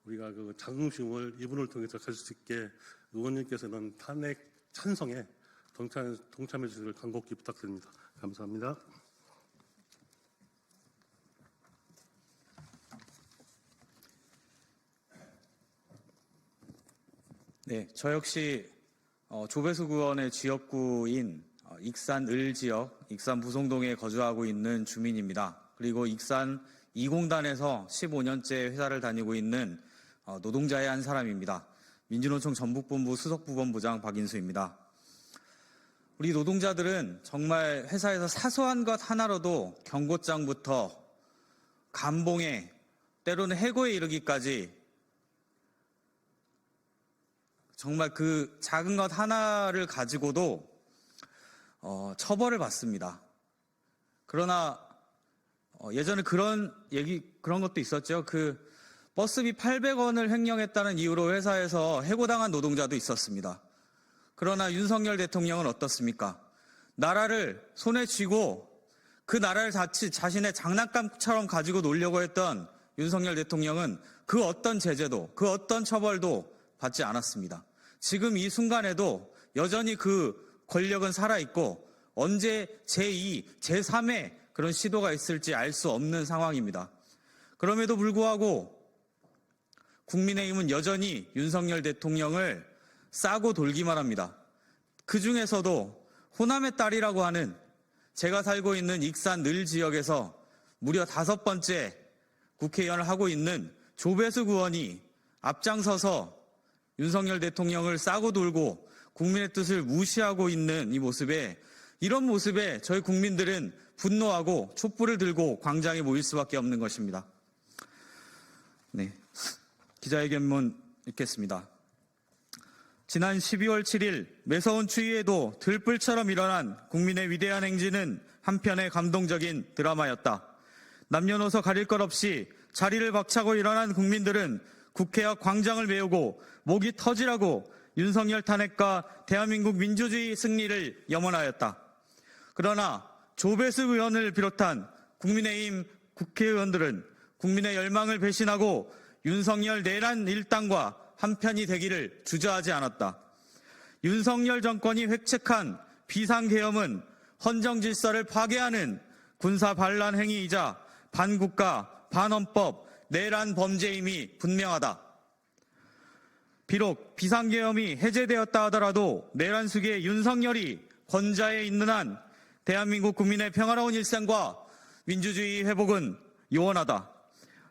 우리가 그 자긍심을 이분을 통해서 가질 수 있게 의원님께서는 탄핵 찬성에 동참해 주시길 간곡히 부탁드립니다. 감사합니다. 네, 저 역시 조배수 의원의 지역구인 익산 을 지역, 익산 부송동에 거주하고 있는 주민입니다. 그리고 익산 2공단에서 15년째 회사를 다니고 있는 노동자의 한 사람입니다. 민주노총 전북본부 수석부본부장 박인수입니다. 우리 노동자들은 정말 회사에서 사소한 것 하나로도 경고장부터 감봉에, 때로는 해고에 이르기까지 정말 그 작은 것 하나를 가지고도 처벌을 받습니다. 그러나 예전에 그런 것도 있었죠. 그 버스비 800원을 횡령했다는 이유로 회사에서 해고당한 노동자도 있었습니다. 그러나 윤석열 대통령은 어떻습니까? 나라를 손에 쥐고 그 나라를 자신의 장난감처럼 가지고 놀려고 했던 윤석열 대통령은 그 어떤 제재도, 그 어떤 처벌도 받지 않았습니다. 지금 이 순간에도 여전히 그 권력은 살아있고 언제 제2, 제3의 그런 시도가 있을지 알 수 없는 상황입니다. 그럼에도 불구하고 국민의힘은 여전히 윤석열 대통령을 싸고 돌기만 합니다. 그 중에서도 호남의 딸이라고 하는 제가 살고 있는 익산 늘 지역에서 무려 5번째 국회의원을 하고 있는 조배수 의원이 앞장서서 윤석열 대통령을 싸고 돌고 국민의 뜻을 무시하고 있는 이런 모습에 저희 국민들은 분노하고 촛불을 들고 광장에 모일 수밖에 없는 것입니다. 네, 기자회견문 읽겠습니다. 지난 12월 7일 매서운 추위에도 들불처럼 일어난 국민의 위대한 행진은 한편의 감동적인 드라마였다. 남녀노소 가릴 것 없이 자리를 박차고 일어난 국민들은 국회 앞 광장을 메우고 목이 터지라고 윤석열 탄핵과 대한민국 민주주의 승리를 염원하였다. 그러나 조배수 의원을 비롯한 국민의힘 국회의원들은 국민의 열망을 배신하고 윤석열 내란 일당과 한편이 되기를 주저하지 않았다. 윤석열 정권이 획책한 비상계엄은 헌정질서를 파괴하는 군사 반란 행위이자 반국가, 반헌법, 내란 범죄임이 분명하다. 비록 비상계엄이 해제되었다 하더라도 내란 수기의 윤석열이 권좌에 있는 한 대한민국 국민의 평화로운 일상과 민주주의 회복은 요원하다.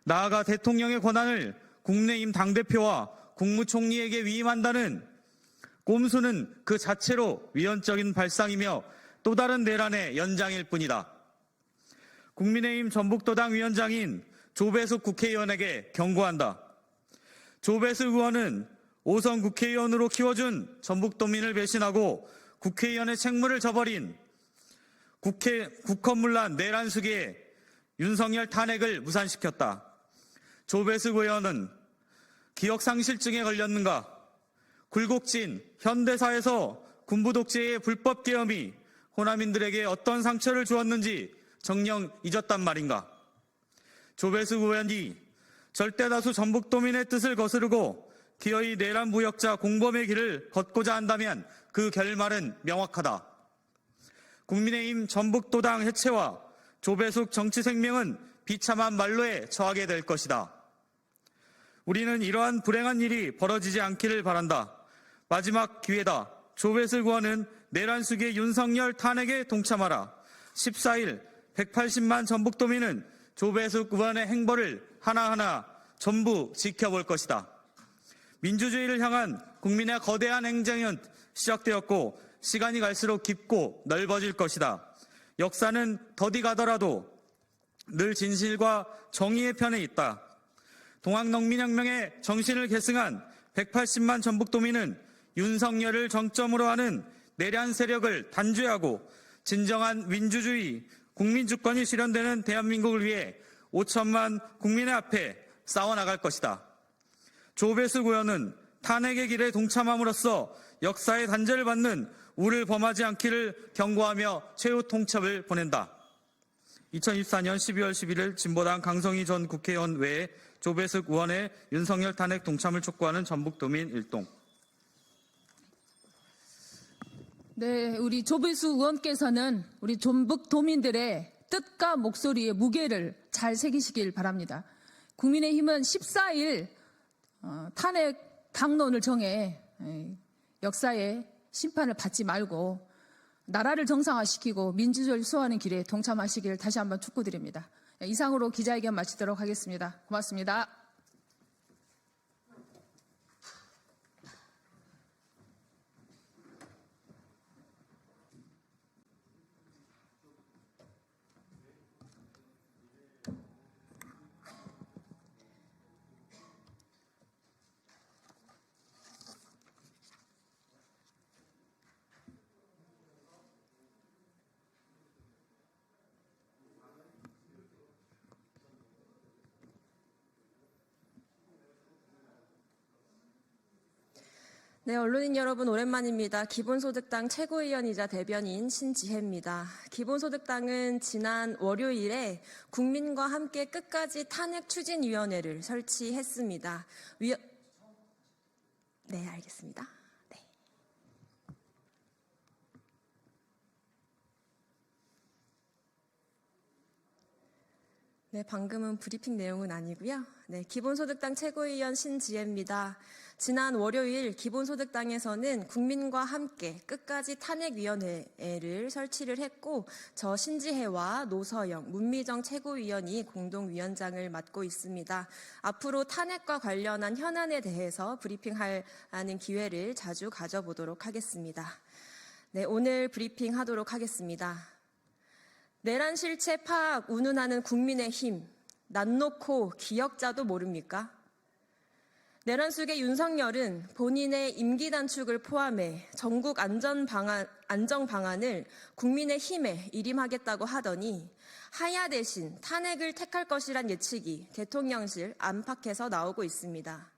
나아가 대통령의 권한을 국민의힘 당대표와 국무총리에게 위임한다는 꼼수는 그 자체로 위헌적인 발상이며 또 다른 내란의 연장일 뿐이다. 국민의힘 전북도당 위원장인 조배수 국회의원에게 경고한다. 조배수 의원은 5선 국회의원으로 키워준 전북도민을 배신하고 국회의원의 책무를 저버린 국헌문란 내란 수기에 윤석열 탄핵을 무산시켰다. 조배수 의원은 기억상실증에 걸렸는가? 굴곡진 현대사에서 군부 독재의 불법 계엄이 호남인들에게 어떤 상처를 주었는지 정녕 잊었단 말인가? 조배수 의원이 절대다수 전북도민의 뜻을 거스르고 기어이 내란 무역자 공범의 길을 걷고자 한다면 그 결말은 명확하다. 국민의힘 전북도당 해체와 조배숙 정치 생명은 비참한 만로에 처하게 될 것이다. 우리는 이러한 불행한 일이 벌어지지 않기를 바란다. 마지막 기회다. 조배숙 의원은 내란 수기의 윤석열 탄핵에 동참하라. 14일 180만 전북도민은 조배숙 의원의 행보를 하나하나 전부 지켜볼 것이다. 민주주의를 향한 국민의 거대한 행정은 시작되었고 시간이 갈수록 깊고 넓어질 것이다. 역사는 더디 가더라도 늘 진실과 정의의 편에 있다. 동학농민혁명의 정신을 계승한 180만 전북도민은 윤석열을 정점으로 하는 내란 세력을 단죄하고 진정한 민주주의, 국민주권이 실현되는 대한민국을 위해 5천만 국민의 앞에 싸워나갈 것이다. 조배숙 의원은 탄핵의 길에 동참함으로써 역사의 단죄를 받는 우를 범하지 않기를 경고하며 최후 통첩을 보낸다. 2024년 12월 11일 진보당 강성희 전 국회의원 외에 조배숙 의원의 윤석열 탄핵 동참을 촉구하는 전북도민 일동. 네, 우리 조배수 의원께서는 우리 전북도민들의 뜻과 목소리의 무게를 잘 새기시길 바랍니다. 국민의힘은 14일 탄핵 당론을 정해 역사의 심판을 받지 말고 나라를 정상화시키고 민주주의를 수호하는 길에 동참하시길 다시 한번 축구드립니다. 이상으로 기자회견 마치도록 하겠습니다. 고맙습니다. 네, 언론인 여러분 오랜만입니다. 기본소득당 최고위원이자 대변인 신지혜입니다. 기본소득당은 지난 월요일에 국민과 함께 끝까지 탄핵 추진위원회를 설치했습니다. 네, 알겠습니다. 네, 방금은 브리핑 내용은 아니고요. 네, 기본소득당 최고위원 신지혜입니다. 지난 월요일 기본소득당에서는 국민과 함께 끝까지 탄핵위원회를 설치를 했고 저 신지혜와 노서영, 문미정 최고위원이 공동위원장을 맡고 있습니다. 앞으로 탄핵과 관련한 현안에 대해서 브리핑하는 기회를 자주 가져보도록 하겠습니다. 네, 오늘 브리핑하도록 하겠습니다. 내란 실체 파악 운운하는 국민의힘, 난 놓고 기억자도 모릅니까? 내란 속의 윤석열은 본인의 임기 단축을 포함해 전국 안정 방안을 국민의힘에 일임하겠다고 하더니 하야 대신 탄핵을 택할 것이란 예측이 대통령실 안팎에서 나오고 있습니다.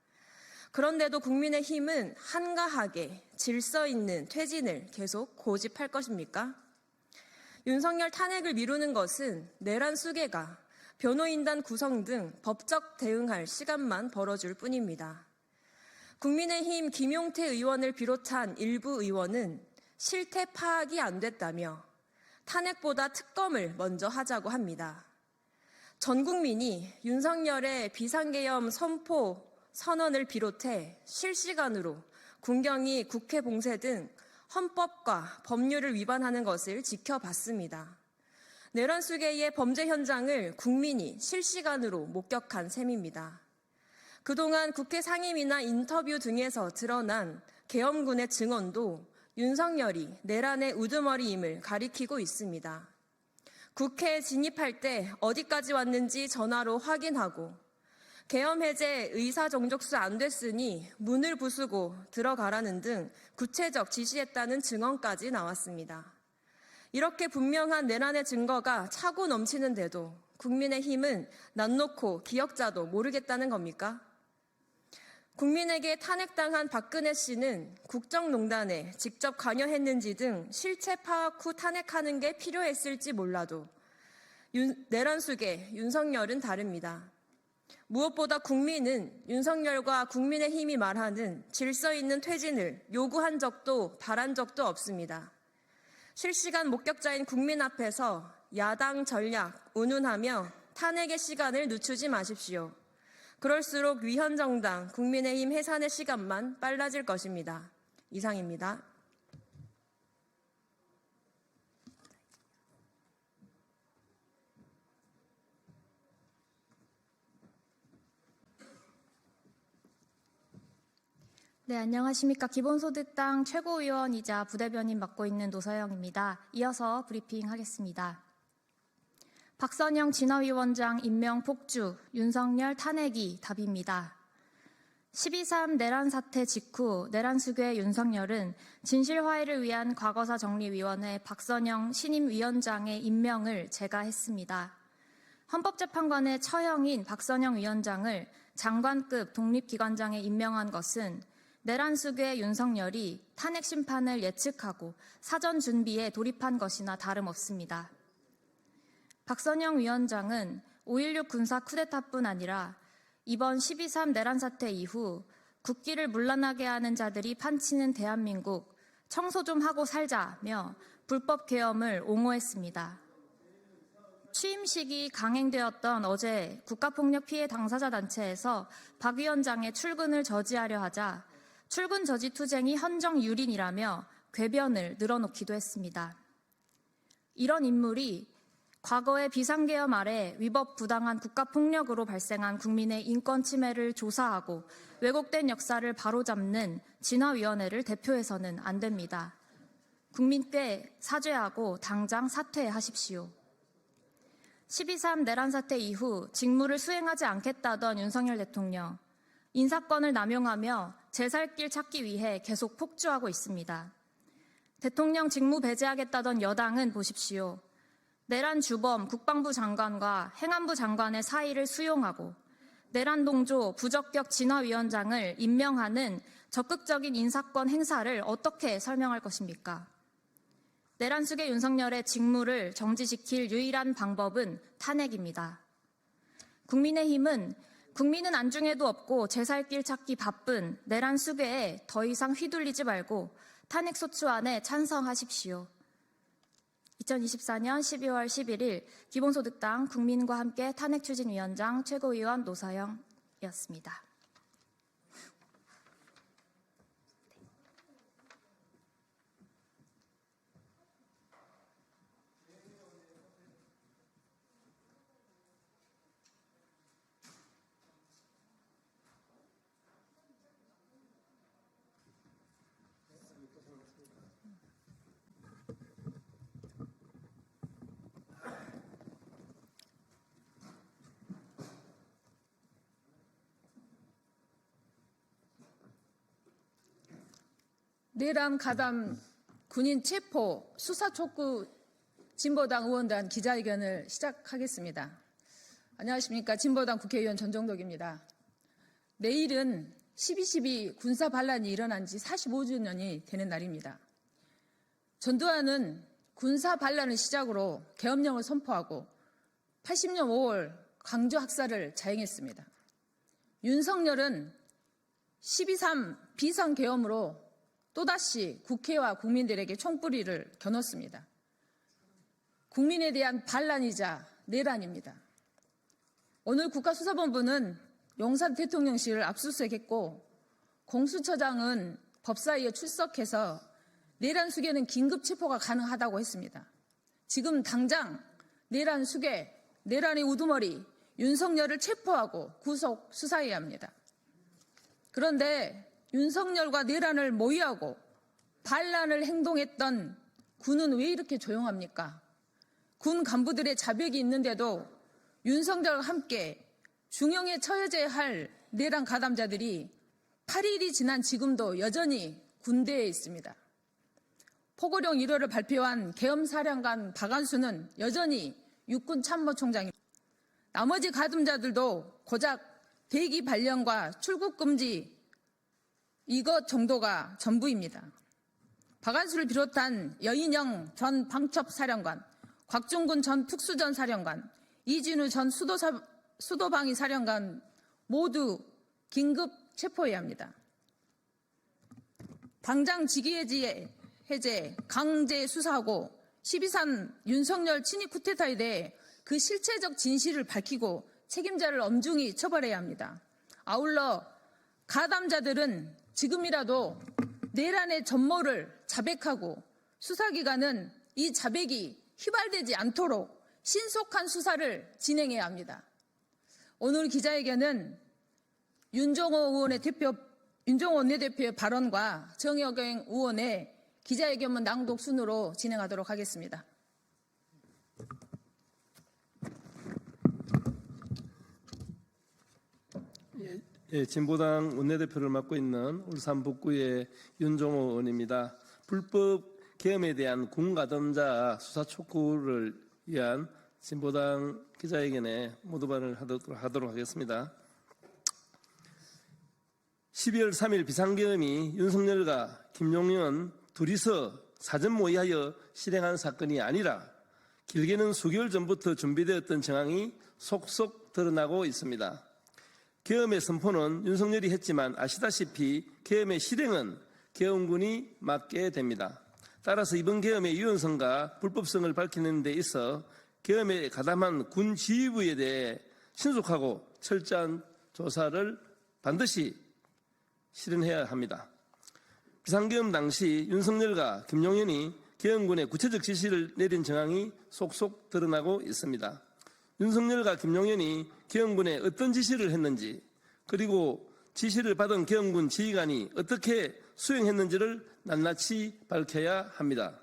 그런데도 국민의힘은 한가하게 질서 있는 퇴진을 계속 고집할 것입니까? 윤석열 탄핵을 미루는 것은 내란 수개가 변호인단 구성 등 법적 대응할 시간만 벌어줄 뿐입니다. 국민의힘 김용태 의원을 비롯한 일부 의원은 실태 파악이 안 됐다며 탄핵보다 특검을 먼저 하자고 합니다. 전 국민이 윤석열의 비상계엄 선포 선언을 비롯해 실시간으로 군경이 국회 봉쇄 등 헌법과 법률을 위반하는 것을 지켜봤습니다. 내란 수개의 범죄 현장을 국민이 실시간으로 목격한 셈입니다. 그동안 국회 상임위나 인터뷰 등에서 드러난 계엄군의 증언도 윤석열이 내란의 우두머리임을 가리키고 있습니다. 국회에 진입할 때 어디까지 왔는지 전화로 확인하고 계엄 해제 의사 정족수 안 됐으니 문을 부수고 들어가라는 등 구체적 지시했다는 증언까지 나왔습니다. 이렇게 분명한 내란의 증거가 차고 넘치는데도 국민의힘은 난 놓고 기억자도 모르겠다는 겁니까? 국민에게 탄핵당한 박근혜 씨는 국정농단에 직접 관여했는지 등 실체 파악 후 탄핵하는 게 필요했을지 몰라도 내란 수계, 윤석열은 다릅니다. 무엇보다 국민은 윤석열과 국민의힘이 말하는 질서 있는 퇴진을 요구한 적도 바란 적도 없습니다. 실시간 목격자인 국민 앞에서 야당 전략 운운하며 탄핵의 시간을 늦추지 마십시오. 그럴수록 위헌정당 국민의힘 해산의 시간만 빨라질 것입니다. 이상입니다. 네, 안녕하십니까. 기본소득당 최고위원이자 부대변인 맡고 있는 노서영입니다. 이어서 브리핑하겠습니다. 박선영 진화위원장 임명 폭주, 윤석열 탄핵이 답입니다. 12.3 내란 사태 직후 내란 수괴 윤석열은 진실화해를 위한 과거사정리위원회 박선영 신임위원장의 임명을 제가했습니다. 헌법재판관의 처형인 박선영 위원장을 장관급 독립기관장에 임명한 것은 내란 수괴 윤석열이 탄핵 심판을 예측하고 사전 준비에 돌입한 것이나 다름없습니다. 박선영 위원장은 5.16 군사 쿠데타뿐 아니라 이번 12.3 내란 사태 이후 국기를 물러나게 하는 자들이 판치는 대한민국 청소 좀 하고 살자며 불법 계엄을 옹호했습니다. 취임식이 강행되었던 어제 국가폭력 피해 당사자 단체에서 박 위원장의 출근을 저지하려 하자 출근 저지 투쟁이 헌정 유린이라며 궤변을 늘어놓기도 했습니다. 이런 인물이 과거의 비상계엄 아래 위법 부당한 국가폭력으로 발생한 국민의 인권 침해를 조사하고 왜곡된 역사를 바로잡는 진화위원회를 대표해서는 안 됩니다. 국민께 사죄하고 당장 사퇴하십시오. 12.3 내란 사태 이후 직무를 수행하지 않겠다던 윤석열 대통령, 인사권을 남용하며 제살길 찾기 위해 계속 폭주하고 있습니다. 대통령 직무 배제하겠다던 여당은 보십시오. 내란 주범 국방부 장관과 행안부 장관의 사의를 수용하고 내란 동조 부적격 진화위원장을 임명하는 적극적인 인사권 행사를 어떻게 설명할 것입니까? 내란 수괴 윤석열의 직무를 정지시킬 유일한 방법은 탄핵입니다. 국민의힘은 국민은 안중에도 없고 제살길 찾기 바쁜 내란 수괴에 더 이상 휘둘리지 말고 탄핵소추안에 찬성하십시오. 2024년 12월 11일 기본소득당 국민과 함께 탄핵추진위원장 최고위원 노서영이었습니다. 내란 가담 군인 체포 수사 촉구 진보당 의원단 기자회견을 시작하겠습니다. 안녕하십니까. 진보당 국회의원 전정덕입니다. 내일은 12.12 군사 반란이 일어난 지 45주년이 되는 날입니다. 전두환은 군사 반란을 시작으로 계엄령을 선포하고 80년 5월 광주 학살을 자행했습니다. 윤석열은 12.3 비상계엄으로 또다시 국회와 국민들에게 총뿌리를 겨눴습니다. 국민에 대한 반란이자 내란입니다. 오늘 국가수사본부는 용산 대통령실을 압수수색했고 공수처장은 법사위에 출석해서 내란 수괴는 긴급 체포가 가능하다고 했습니다. 지금 당장 내란 수괴, 내란의 우두머리 윤석열을 체포하고 구속 수사해야 합니다. 그런데 윤석열과 내란을 모의하고 반란을 행동했던 군은 왜 이렇게 조용합니까? 군 간부들의 자백이 있는데도 윤석열과 함께 중형에 처해져야 할 내란 가담자들이 8일이 지난 지금도 여전히 군대에 있습니다. 포고령 1호를 발표한 계엄사령관 박안수는 여전히 육군 참모총장입니다. 나머지 가담자들도 고작 대기 발령과 출국 금지 이것 정도가 전부입니다. 박안수를 비롯한 여인영 전 방첩사령관, 곽종근 전 특수전 사령관, 이진우 전 수도방위 사령관 모두 긴급 체포해야 합니다. 당장 직위 해제, 강제 수사하고 12.3 윤석열 친위 쿠데타에 대해 그 실체적 진실을 밝히고 책임자를 엄중히 처벌해야 합니다. 아울러 가담자들은 지금이라도 내란의 전모를 자백하고 수사기관은 이 자백이 휘발되지 않도록 신속한 수사를 진행해야 합니다. 오늘 기자회견은 윤종호 원내대표의 발언과 정여경 의원의 기자회견문 낭독 순으로 진행하도록 하겠습니다. 진보당 원내대표를 맡고 있는 울산 북구의 윤종호 의원입니다. 불법 계엄에 대한 군가담자 수사 촉구를 위한 진보당 기자회견에 모두발을 하도록 하겠습니다. 12월 3일 비상계엄이 윤석열과 김용현 둘이서 사전 모의하여 실행한 사건이 아니라 길게는 수개월 전부터 준비되었던 정황이 속속 드러나고 있습니다. 계엄의 선포는 윤석열이 했지만 아시다시피 계엄의 실행은 계엄군이 맡게 됩니다. 따라서 이번 계엄의 유연성과 불법성을 밝히는 데 있어 계엄에 가담한 군 지휘부에 대해 신속하고 철저한 조사를 반드시 실현해야 합니다. 비상계엄 당시 윤석열과 김용현이 계엄군에 구체적 지시를 내린 정황이 속속 드러나고 있습니다. 윤석열과 김용현이 계엄군에 어떤 지시를 했는지 그리고 지시를 받은 계엄군 지휘관이 어떻게 수행했는지를 낱낱이 밝혀야 합니다.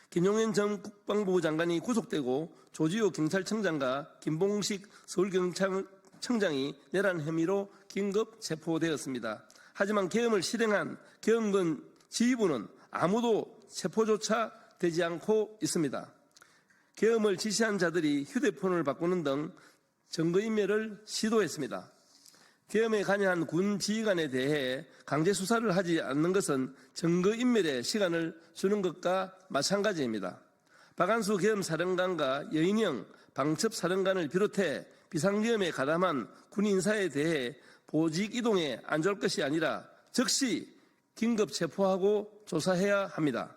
김용현 전 국방부 장관이 구속되고 조지호 경찰청장과 김봉식 서울경찰청장이 내란 혐의로 긴급 체포되었습니다. 하지만 계엄을 실행한 계엄군 지휘부는 아무도 체포조차 되지 않고 있습니다. 계엄을 지시한 자들이 휴대폰을 바꾸는 등 증거인멸을 시도했습니다. 계엄에 관여한 군 지휘관에 대해 강제 수사를 하지 않는 것은 증거인멸에 시간을 주는 것과 마찬가지입니다. 박한수 계엄사령관과 여인영 방첩사령관을 비롯해 비상계엄에 가담한 군 인사에 대해 보직 이동에 안주할 것이 아니라 즉시 긴급 체포하고 조사해야 합니다.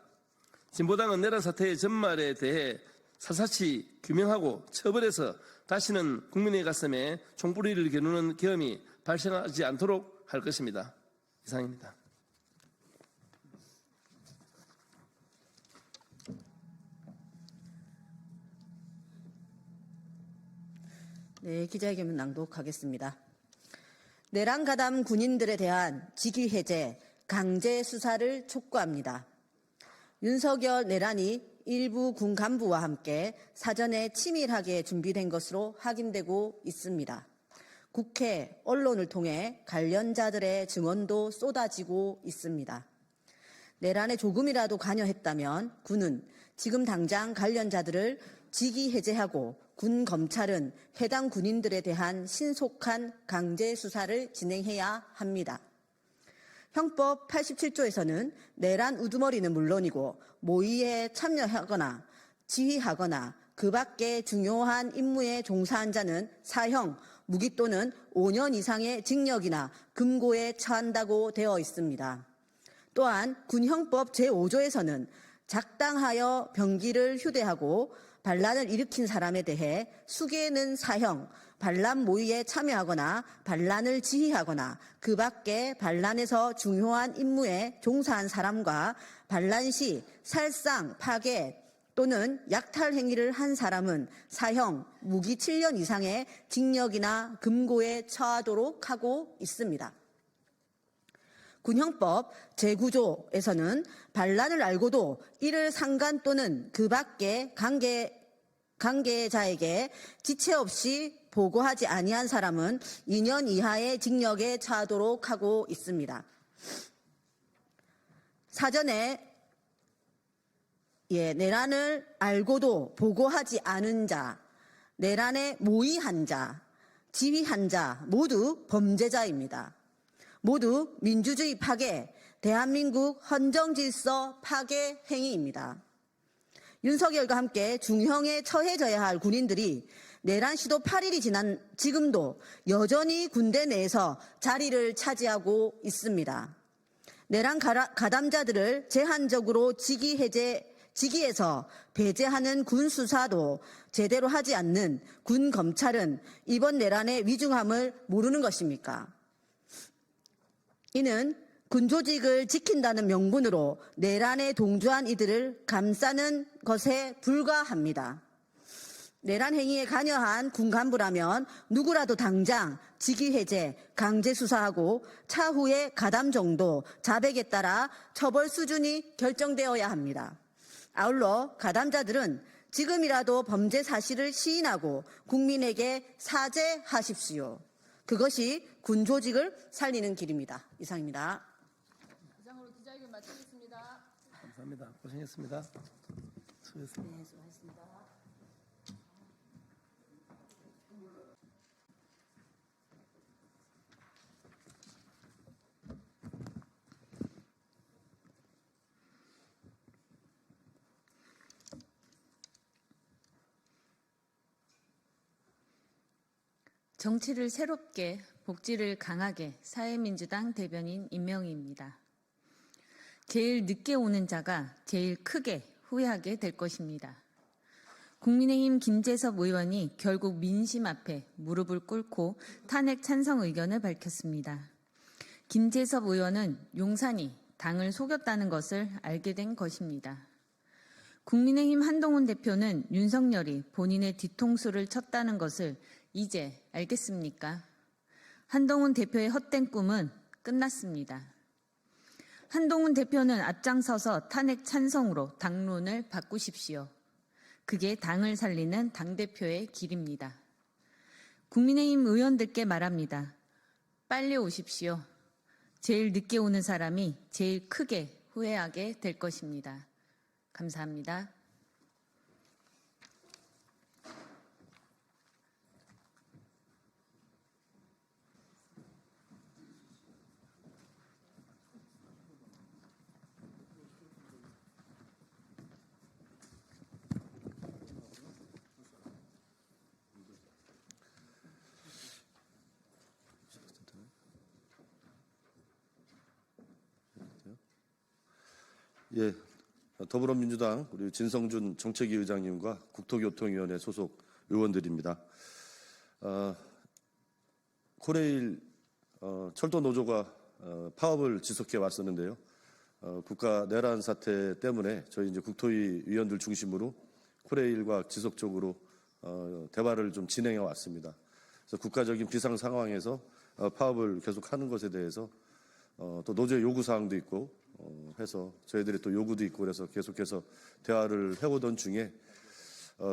진보당은 내란 사태의 전말에 대해 사사치 규명하고 처벌해서 다시는 국민의 가슴에 총뿌리를 겨누는 계엄이 발생하지 않도록 할 것입니다. 이상입니다. 네, 기자회견문 낭독하겠습니다. 내란 가담 군인들에 대한 직위 해제, 강제 수사를 촉구합니다. 윤석열 내란이 일부 군 간부와 함께 사전에 치밀하게 준비된 것으로 확인되고 있습니다. 국회, 언론을 통해 관련자들의 증언도 쏟아지고 있습니다. 내란에 조금이라도 관여했다면 군은 지금 당장 관련자들을 직위 해제하고 군 검찰은 해당 군인들에 대한 신속한 강제 수사를 진행해야 합니다. 형법 87조에서는 내란 우두머리는 물론이고 모의에 참여하거나 지휘하거나 그 밖의 중요한 임무에 종사한 자는 사형, 무기 또는 5년 이상의 징역이나 금고에 처한다고 되어 있습니다. 또한 군형법 제5조에서는 작당하여 병기를 휴대하고 반란을 일으킨 사람에 대해 수개는 사형, 반란 모의에 참여하거나 반란을 지휘하거나 그 밖에 반란에서 중요한 임무에 종사한 사람과 반란 시 살상, 파괴 또는 약탈 행위를 한 사람은 사형, 무기 7년 이상의 징역이나 금고에 처하도록 하고 있습니다. 군형법 제9조에서는 반란을 알고도 이를 상간 또는 그 밖의 관계자에게 지체 없이 보고하지 아니한 사람은 2년 이하의 징역에 처하도록 하고 있습니다. 사전에 내란을 알고도 보고하지 않은 자, 내란에 모의한 자, 지휘한 자 모두 범죄자입니다. 모두 민주주의 파괴, 대한민국 헌정질서 파괴 행위입니다. 윤석열과 함께 중형에 처해져야 할 군인들이 내란 시도 8일이 지난 지금도 여전히 군대 내에서 자리를 차지하고 있습니다. 내란 가담자들을 제한적으로 직위에서 배제하는 군 수사도 제대로 하지 않는 군 검찰은 이번 내란의 위중함을 모르는 것입니까? 이는 군조직을 지킨다는 명분으로 내란에 동조한 이들을 감싸는 것에 불과합니다. 내란 행위에 관여한 군 간부라면 누구라도 당장 직위 해제, 강제 수사하고 차후의 가담 정도, 자백에 따라 처벌 수준이 결정되어야 합니다. 아울러 가담자들은 지금이라도 범죄 사실을 시인하고 국민에게 사죄하십시오. 그것이 군 조직을 살리는 길입니다. 이상입니다. 이상으로 기자회견 마치겠습니다. 감사합니다. 고생했습니다. 수고했습니다. 네, 수고하셨습니다. 정치를 새롭게, 복지를 강하게 사회민주당 대변인 임명희입니다. 제일 늦게 오는 자가 제일 크게 후회하게 될 것입니다. 국민의힘 김재섭 의원이 결국 민심 앞에 무릎을 꿇고 탄핵 찬성 의견을 밝혔습니다. 김재섭 의원은 용산이 당을 속였다는 것을 알게 된 것입니다. 국민의힘 한동훈 대표는 윤석열이 본인의 뒤통수를 쳤다는 것을 이제 알겠습니까? 한동훈 대표의 헛된 꿈은 끝났습니다. 한동훈 대표는 앞장서서 탄핵 찬성으로 당론을 바꾸십시오. 그게 당을 살리는 당대표의 길입니다. 국민의힘 의원들께 말합니다. 빨리 오십시오. 제일 늦게 오는 사람이 제일 크게 후회하게 될 것입니다. 감사합니다. 예, 더불어민주당 우리 진성준 정책위 의장님과 국토교통위원회 소속 의원들입니다. 코레일 철도 노조가 파업을 지속해 왔었는데요. 국가 내란 사태 때문에 저희 이제 국토위 위원들 중심으로 코레일과 지속적으로 대화를 좀 진행해 왔습니다. 그래서 국가적인 비상 상황에서 파업을 계속하는 것에 대해서 또 노조의 요구 사항도 있고 해서 저희들이 또 요구도 있고 그래서 계속해서 대화를 해오던 중에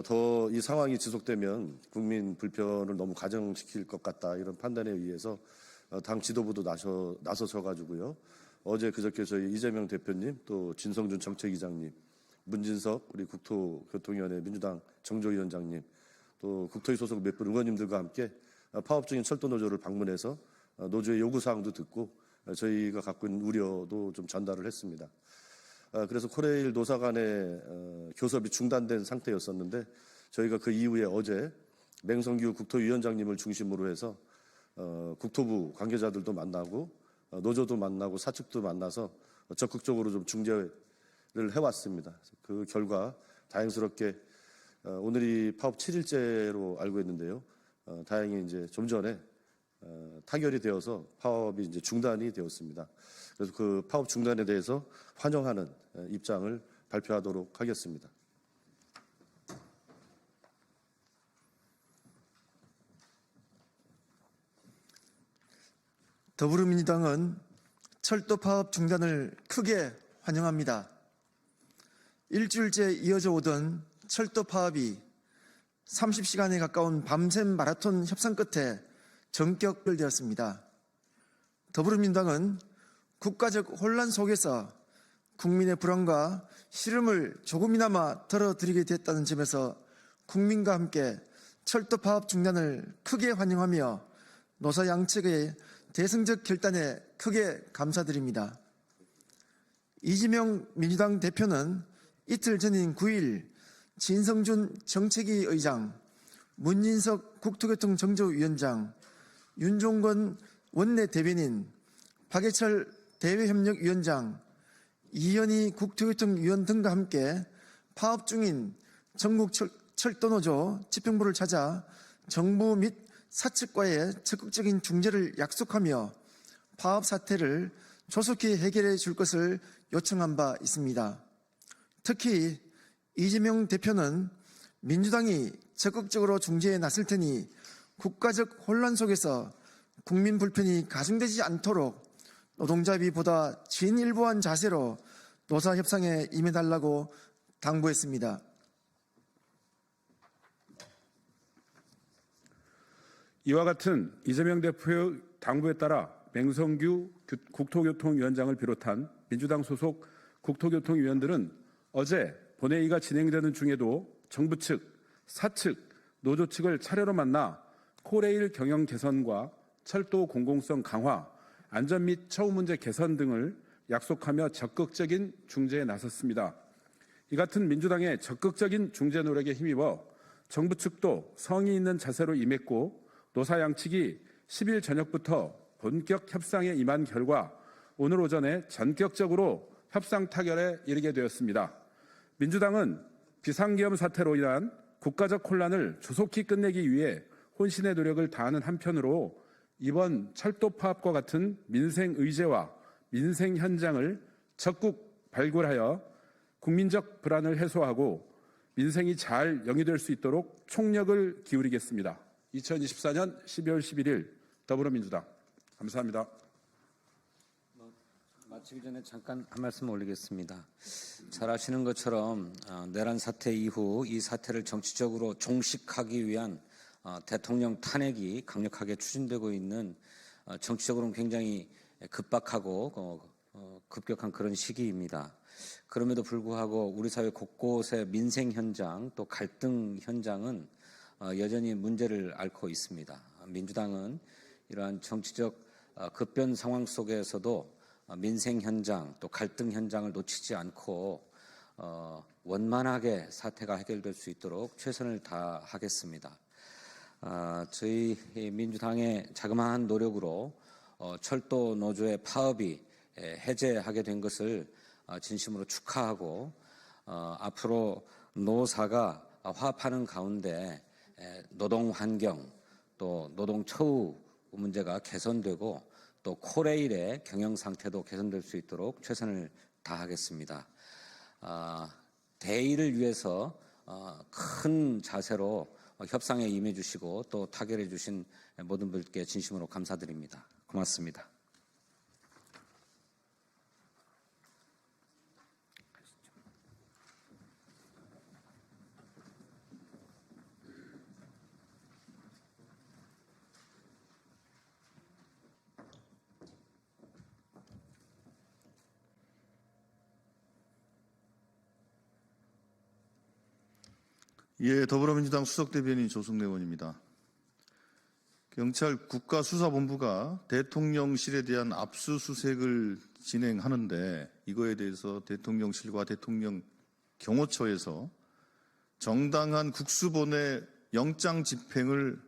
더 이 상황이 지속되면 국민 불편을 너무 가중시킬 것 같다 이런 판단에 의해서 당 지도부도 나서서 가지고요. 어제 그저께 저희 이재명 대표님 또 진성준 정책위장님, 문진석 우리 국토교통위원회 민주당 정조위원장님 또 국토위 소속 몇 분 의원님들과 함께 파업 중인 철도노조를 방문해서 노조의 요구 사항도 듣고 저희가 갖고 있는 우려도 좀 전달을 했습니다. 그래서 코레일 노사 간의 교섭이 중단된 상태였었는데 저희가 그 이후에 어제 맹성규 국토위원장님을 중심으로 해서 국토부 관계자들도 만나고 노조도 만나고 사측도 만나서 적극적으로 좀 중재를 해왔습니다. 그 결과 다행스럽게 오늘이 파업 7일째로 알고 있는데요. 다행히 이제 좀 전에 타결이 되어서 파업이 이제 중단이 되었습니다. 그래서 그 파업 중단에 대해서 환영하는 입장을 발표하도록 하겠습니다. 더불어민주당은 철도 파업 중단을 크게 환영합니다. 일주일째 이어져 오던 철도 파업이 30시간에 가까운 밤샘 마라톤 협상 끝에 전격되었습니다. 더불어민주당은 국가적 혼란 속에서 국민의 불안과 시름을 조금이나마 덜어드리게 됐다는 점에서 국민과 함께 철도 파업 중단을 크게 환영하며 노사 양측의 대승적 결단에 크게 감사드립니다. 이재명 민주당 대표는 이틀 전인 9일 진성준 정책위 의장, 문진석 국토교통정조위원장, 윤종건 원내 대변인, 박예철 대외협력위원장, 이현희 국토교통위원 등과 함께 파업 중인 전국 철도노조 집행부를 찾아 정부 및 사측과의 적극적인 중재를 약속하며 파업 사태를 조속히 해결해 줄 것을 요청한 바 있습니다. 특히 이재명 대표는 민주당이 적극적으로 중재에 나설 테니 국가적 혼란 속에서 국민 불편이 가중되지 않도록 노동자비보다 진일보한 자세로 노사 협상에 임해달라고 당부했습니다. 이와 같은 이재명 대표의 당부에 따라 맹성규 국토교통위원장을 비롯한 민주당 소속 국토교통위원들은 어제 본회의가 진행되는 중에도 정부 측, 사측, 노조 측을 차례로 만나 코레일 경영 개선과 철도 공공성 강화, 안전 및 처우 문제 개선 등을 약속하며 적극적인 중재에 나섰습니다. 이 같은 민주당의 적극적인 중재 노력에 힘입어 정부 측도 성의 있는 자세로 임했고 노사 양측이 10일 저녁부터 본격 협상에 임한 결과 오늘 오전에 전격적으로 협상 타결에 이르게 되었습니다. 민주당은 비상계엄 사태로 인한 국가적 혼란을 조속히 끝내기 위해 혼신의 노력을 다하는 한편으로 이번 철도 파업과 같은 민생 의제와 민생 현장을 적극 발굴하여 국민적 불안을 해소하고 민생이 잘 영위될 수 있도록 총력을 기울이겠습니다. 2024년 12월 11일 더불어민주당. 감사합니다. 마치기 전에 잠깐 한 말씀 올리겠습니다. 잘 아시는 것처럼 내란 사태 이후 이 사태를 정치적으로 종식하기 위한 대통령 탄핵이 강력하게 추진되고 있는 정치적으로는 굉장히 급박하고 급격한 그런 시기입니다. 그럼에도 불구하고 우리 사회 곳곳의 민생 현장 또 갈등 현장은 여전히 문제를 앓고 있습니다. 민주당은 이러한 정치적 급변 상황 속에서도 민생 현장 또 갈등 현장을 놓치지 않고 원만하게 사태가 해결될 수 있도록 최선을 다하겠습니다. 저희 민주당의 자그마한 노력으로 철도 노조의 파업이 해제하게 된 것을 진심으로 축하하고 앞으로 노사가 화합하는 가운데 노동 환경 또 노동 처우 문제가 개선되고 또 코레일의 경영 상태도 개선될 수 있도록 최선을 다하겠습니다. 대의를 위해서 큰 자세로 협상에 임해 주시고 또 타결해 주신 모든 분께 진심으로 감사드립니다. 고맙습니다. 예, 더불어민주당 수석대변인 조승래 의원입니다. 경찰 국가수사본부가 대통령실에 대한 압수수색을 진행하는데 이거에 대해서 대통령실과 대통령 경호처에서 정당한 국수본의 영장 집행을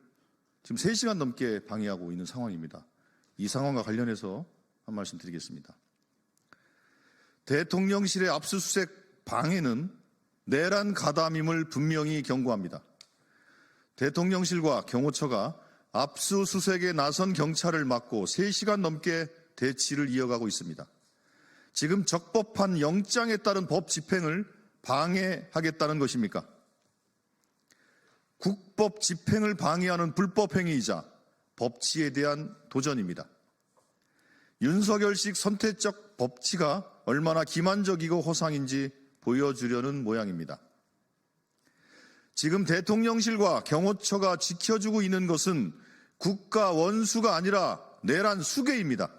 지금 3시간 넘게 방해하고 있는 상황입니다. 이 상황과 관련해서 한 말씀 드리겠습니다. 대통령실의 압수수색 방해는 내란 가담임을 분명히 경고합니다. 대통령실과 경호처가 압수수색에 나선 경찰을 막고 3시간 넘게 대치를 이어가고 있습니다. 지금 적법한 영장에 따른 법 집행을 방해하겠다는 것입니까? 국법 집행을 방해하는 불법 행위이자 법치에 대한 도전입니다. 윤석열식 선택적 법치가 얼마나 기만적이고 허상인지 보여주려는 모양입니다. 지금 대통령실과 경호처가 지켜주고 있는 것은 국가 원수가 아니라 내란 수괴입니다.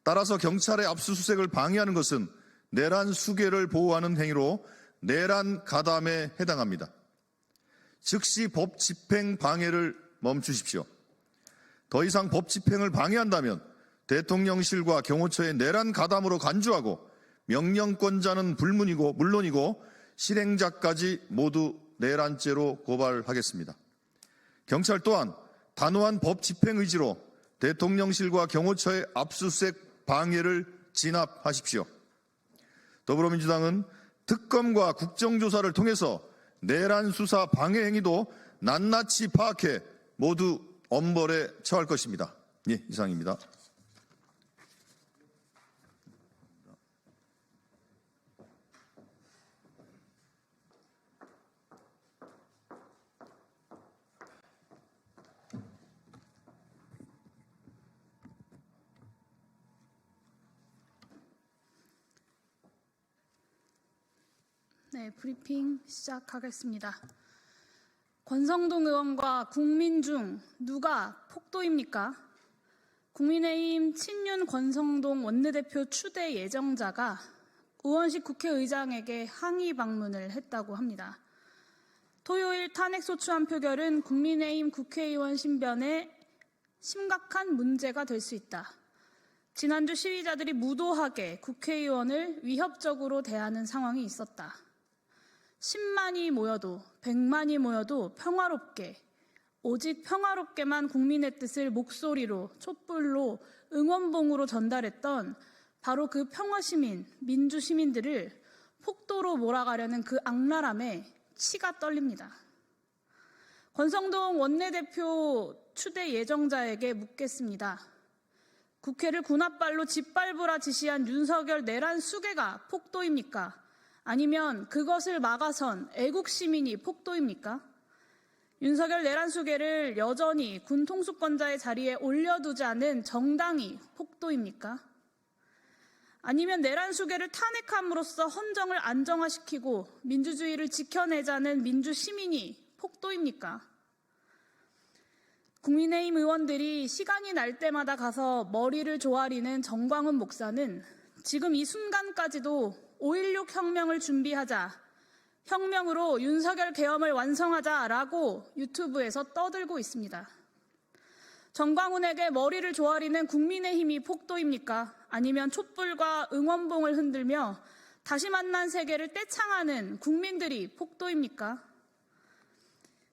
따라서 경찰의 압수수색을 방해하는 것은 내란 수괴를 보호하는 행위로 내란 가담에 해당합니다. 즉시 법 집행 방해를 멈추십시오. 더 이상 법 집행을 방해한다면 대통령실과 경호처의 내란 가담으로 간주하고 명령권자는 물론이고 실행자까지 모두 내란죄로 고발하겠습니다. 경찰 또한 단호한 법 집행 의지로 대통령실과 경호처의 압수수색 방해를 진압하십시오. 더불어민주당은 특검과 국정조사를 통해서 내란 수사 방해 행위도 낱낱이 파악해 모두 엄벌에 처할 것입니다. 예, 이상입니다. 네, 브리핑 시작하겠습니다. 권성동 의원과 국민 중 누가 폭도입니까? 국민의힘 친윤 권성동 원내대표 추대 예정자가 의원식 국회의장에게 항의 방문을 했다고 합니다. 토요일 탄핵소추안 표결은 국민의힘 국회의원 신변에 심각한 문제가 될 수 있다. 지난주 시위자들이 무도하게 국회의원을 위협적으로 대하는 상황이 있었다. 10만이 모여도 100만이 모여도 평화롭게, 오직 평화롭게만 국민의 뜻을 목소리로, 촛불로, 응원봉으로 전달했던 바로 그 평화시민, 민주시민들을 폭도로 몰아가려는 그 악랄함에 치가 떨립니다. 권성동 원내대표 추대 예정자에게 묻겠습니다. 국회를 군합발로 짓밟으라 지시한 윤석열 내란 수괴가 폭도입니까? 아니면 그것을 막아선 애국시민이 폭도입니까? 윤석열 내란 수괴를 여전히 군 통수권자의 자리에 올려두지 않은 정당이 폭도입니까? 아니면 내란 수괴를 탄핵함으로써 헌정을 안정화시키고 민주주의를 지켜내자는 민주시민이 폭도입니까? 국민의힘 의원들이 시간이 날 때마다 가서 머리를 조아리는 정광훈 목사는 지금 이 순간까지도 5.16 혁명을 준비하자, 혁명으로 윤석열 계엄을 완성하자라고 유튜브에서 떠들고 있습니다. 정광훈에게 머리를 조아리는 국민의힘이 폭도입니까? 아니면 촛불과 응원봉을 흔들며 다시 만난 세계를 떼창하는 국민들이 폭도입니까?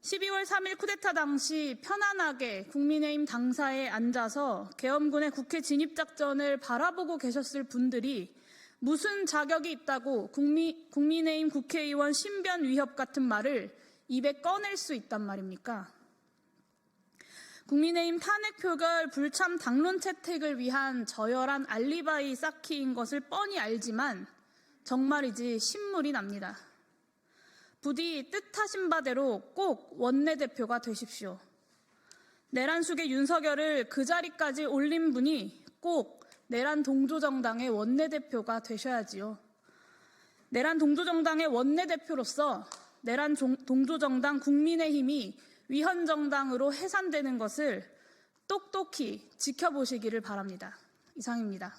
12월 3일 쿠데타 당시 편안하게 국민의힘 당사에 앉아서 계엄군의 국회 진입작전을 바라보고 계셨을 분들이 무슨 자격이 있다고 국민의힘 국회의원 신변 위협 같은 말을 입에 꺼낼 수 있단 말입니까? 국민의힘 탄핵 표결 불참 당론 채택을 위한 저열한 알리바이 쌓기인 것을 뻔히 알지만 정말이지 신물이 납니다. 부디 뜻하신 바대로 꼭 원내대표가 되십시오. 내란 수괴 윤석열을 그 자리까지 올린 분이 꼭 내란 동조정당의 원내대표가 되셔야지요. 내란 동조정당의 원내대표로서 내란 동조정당 국민의힘이 위헌정당으로 해산되는 것을 똑똑히 지켜보시기를 바랍니다. 이상입니다.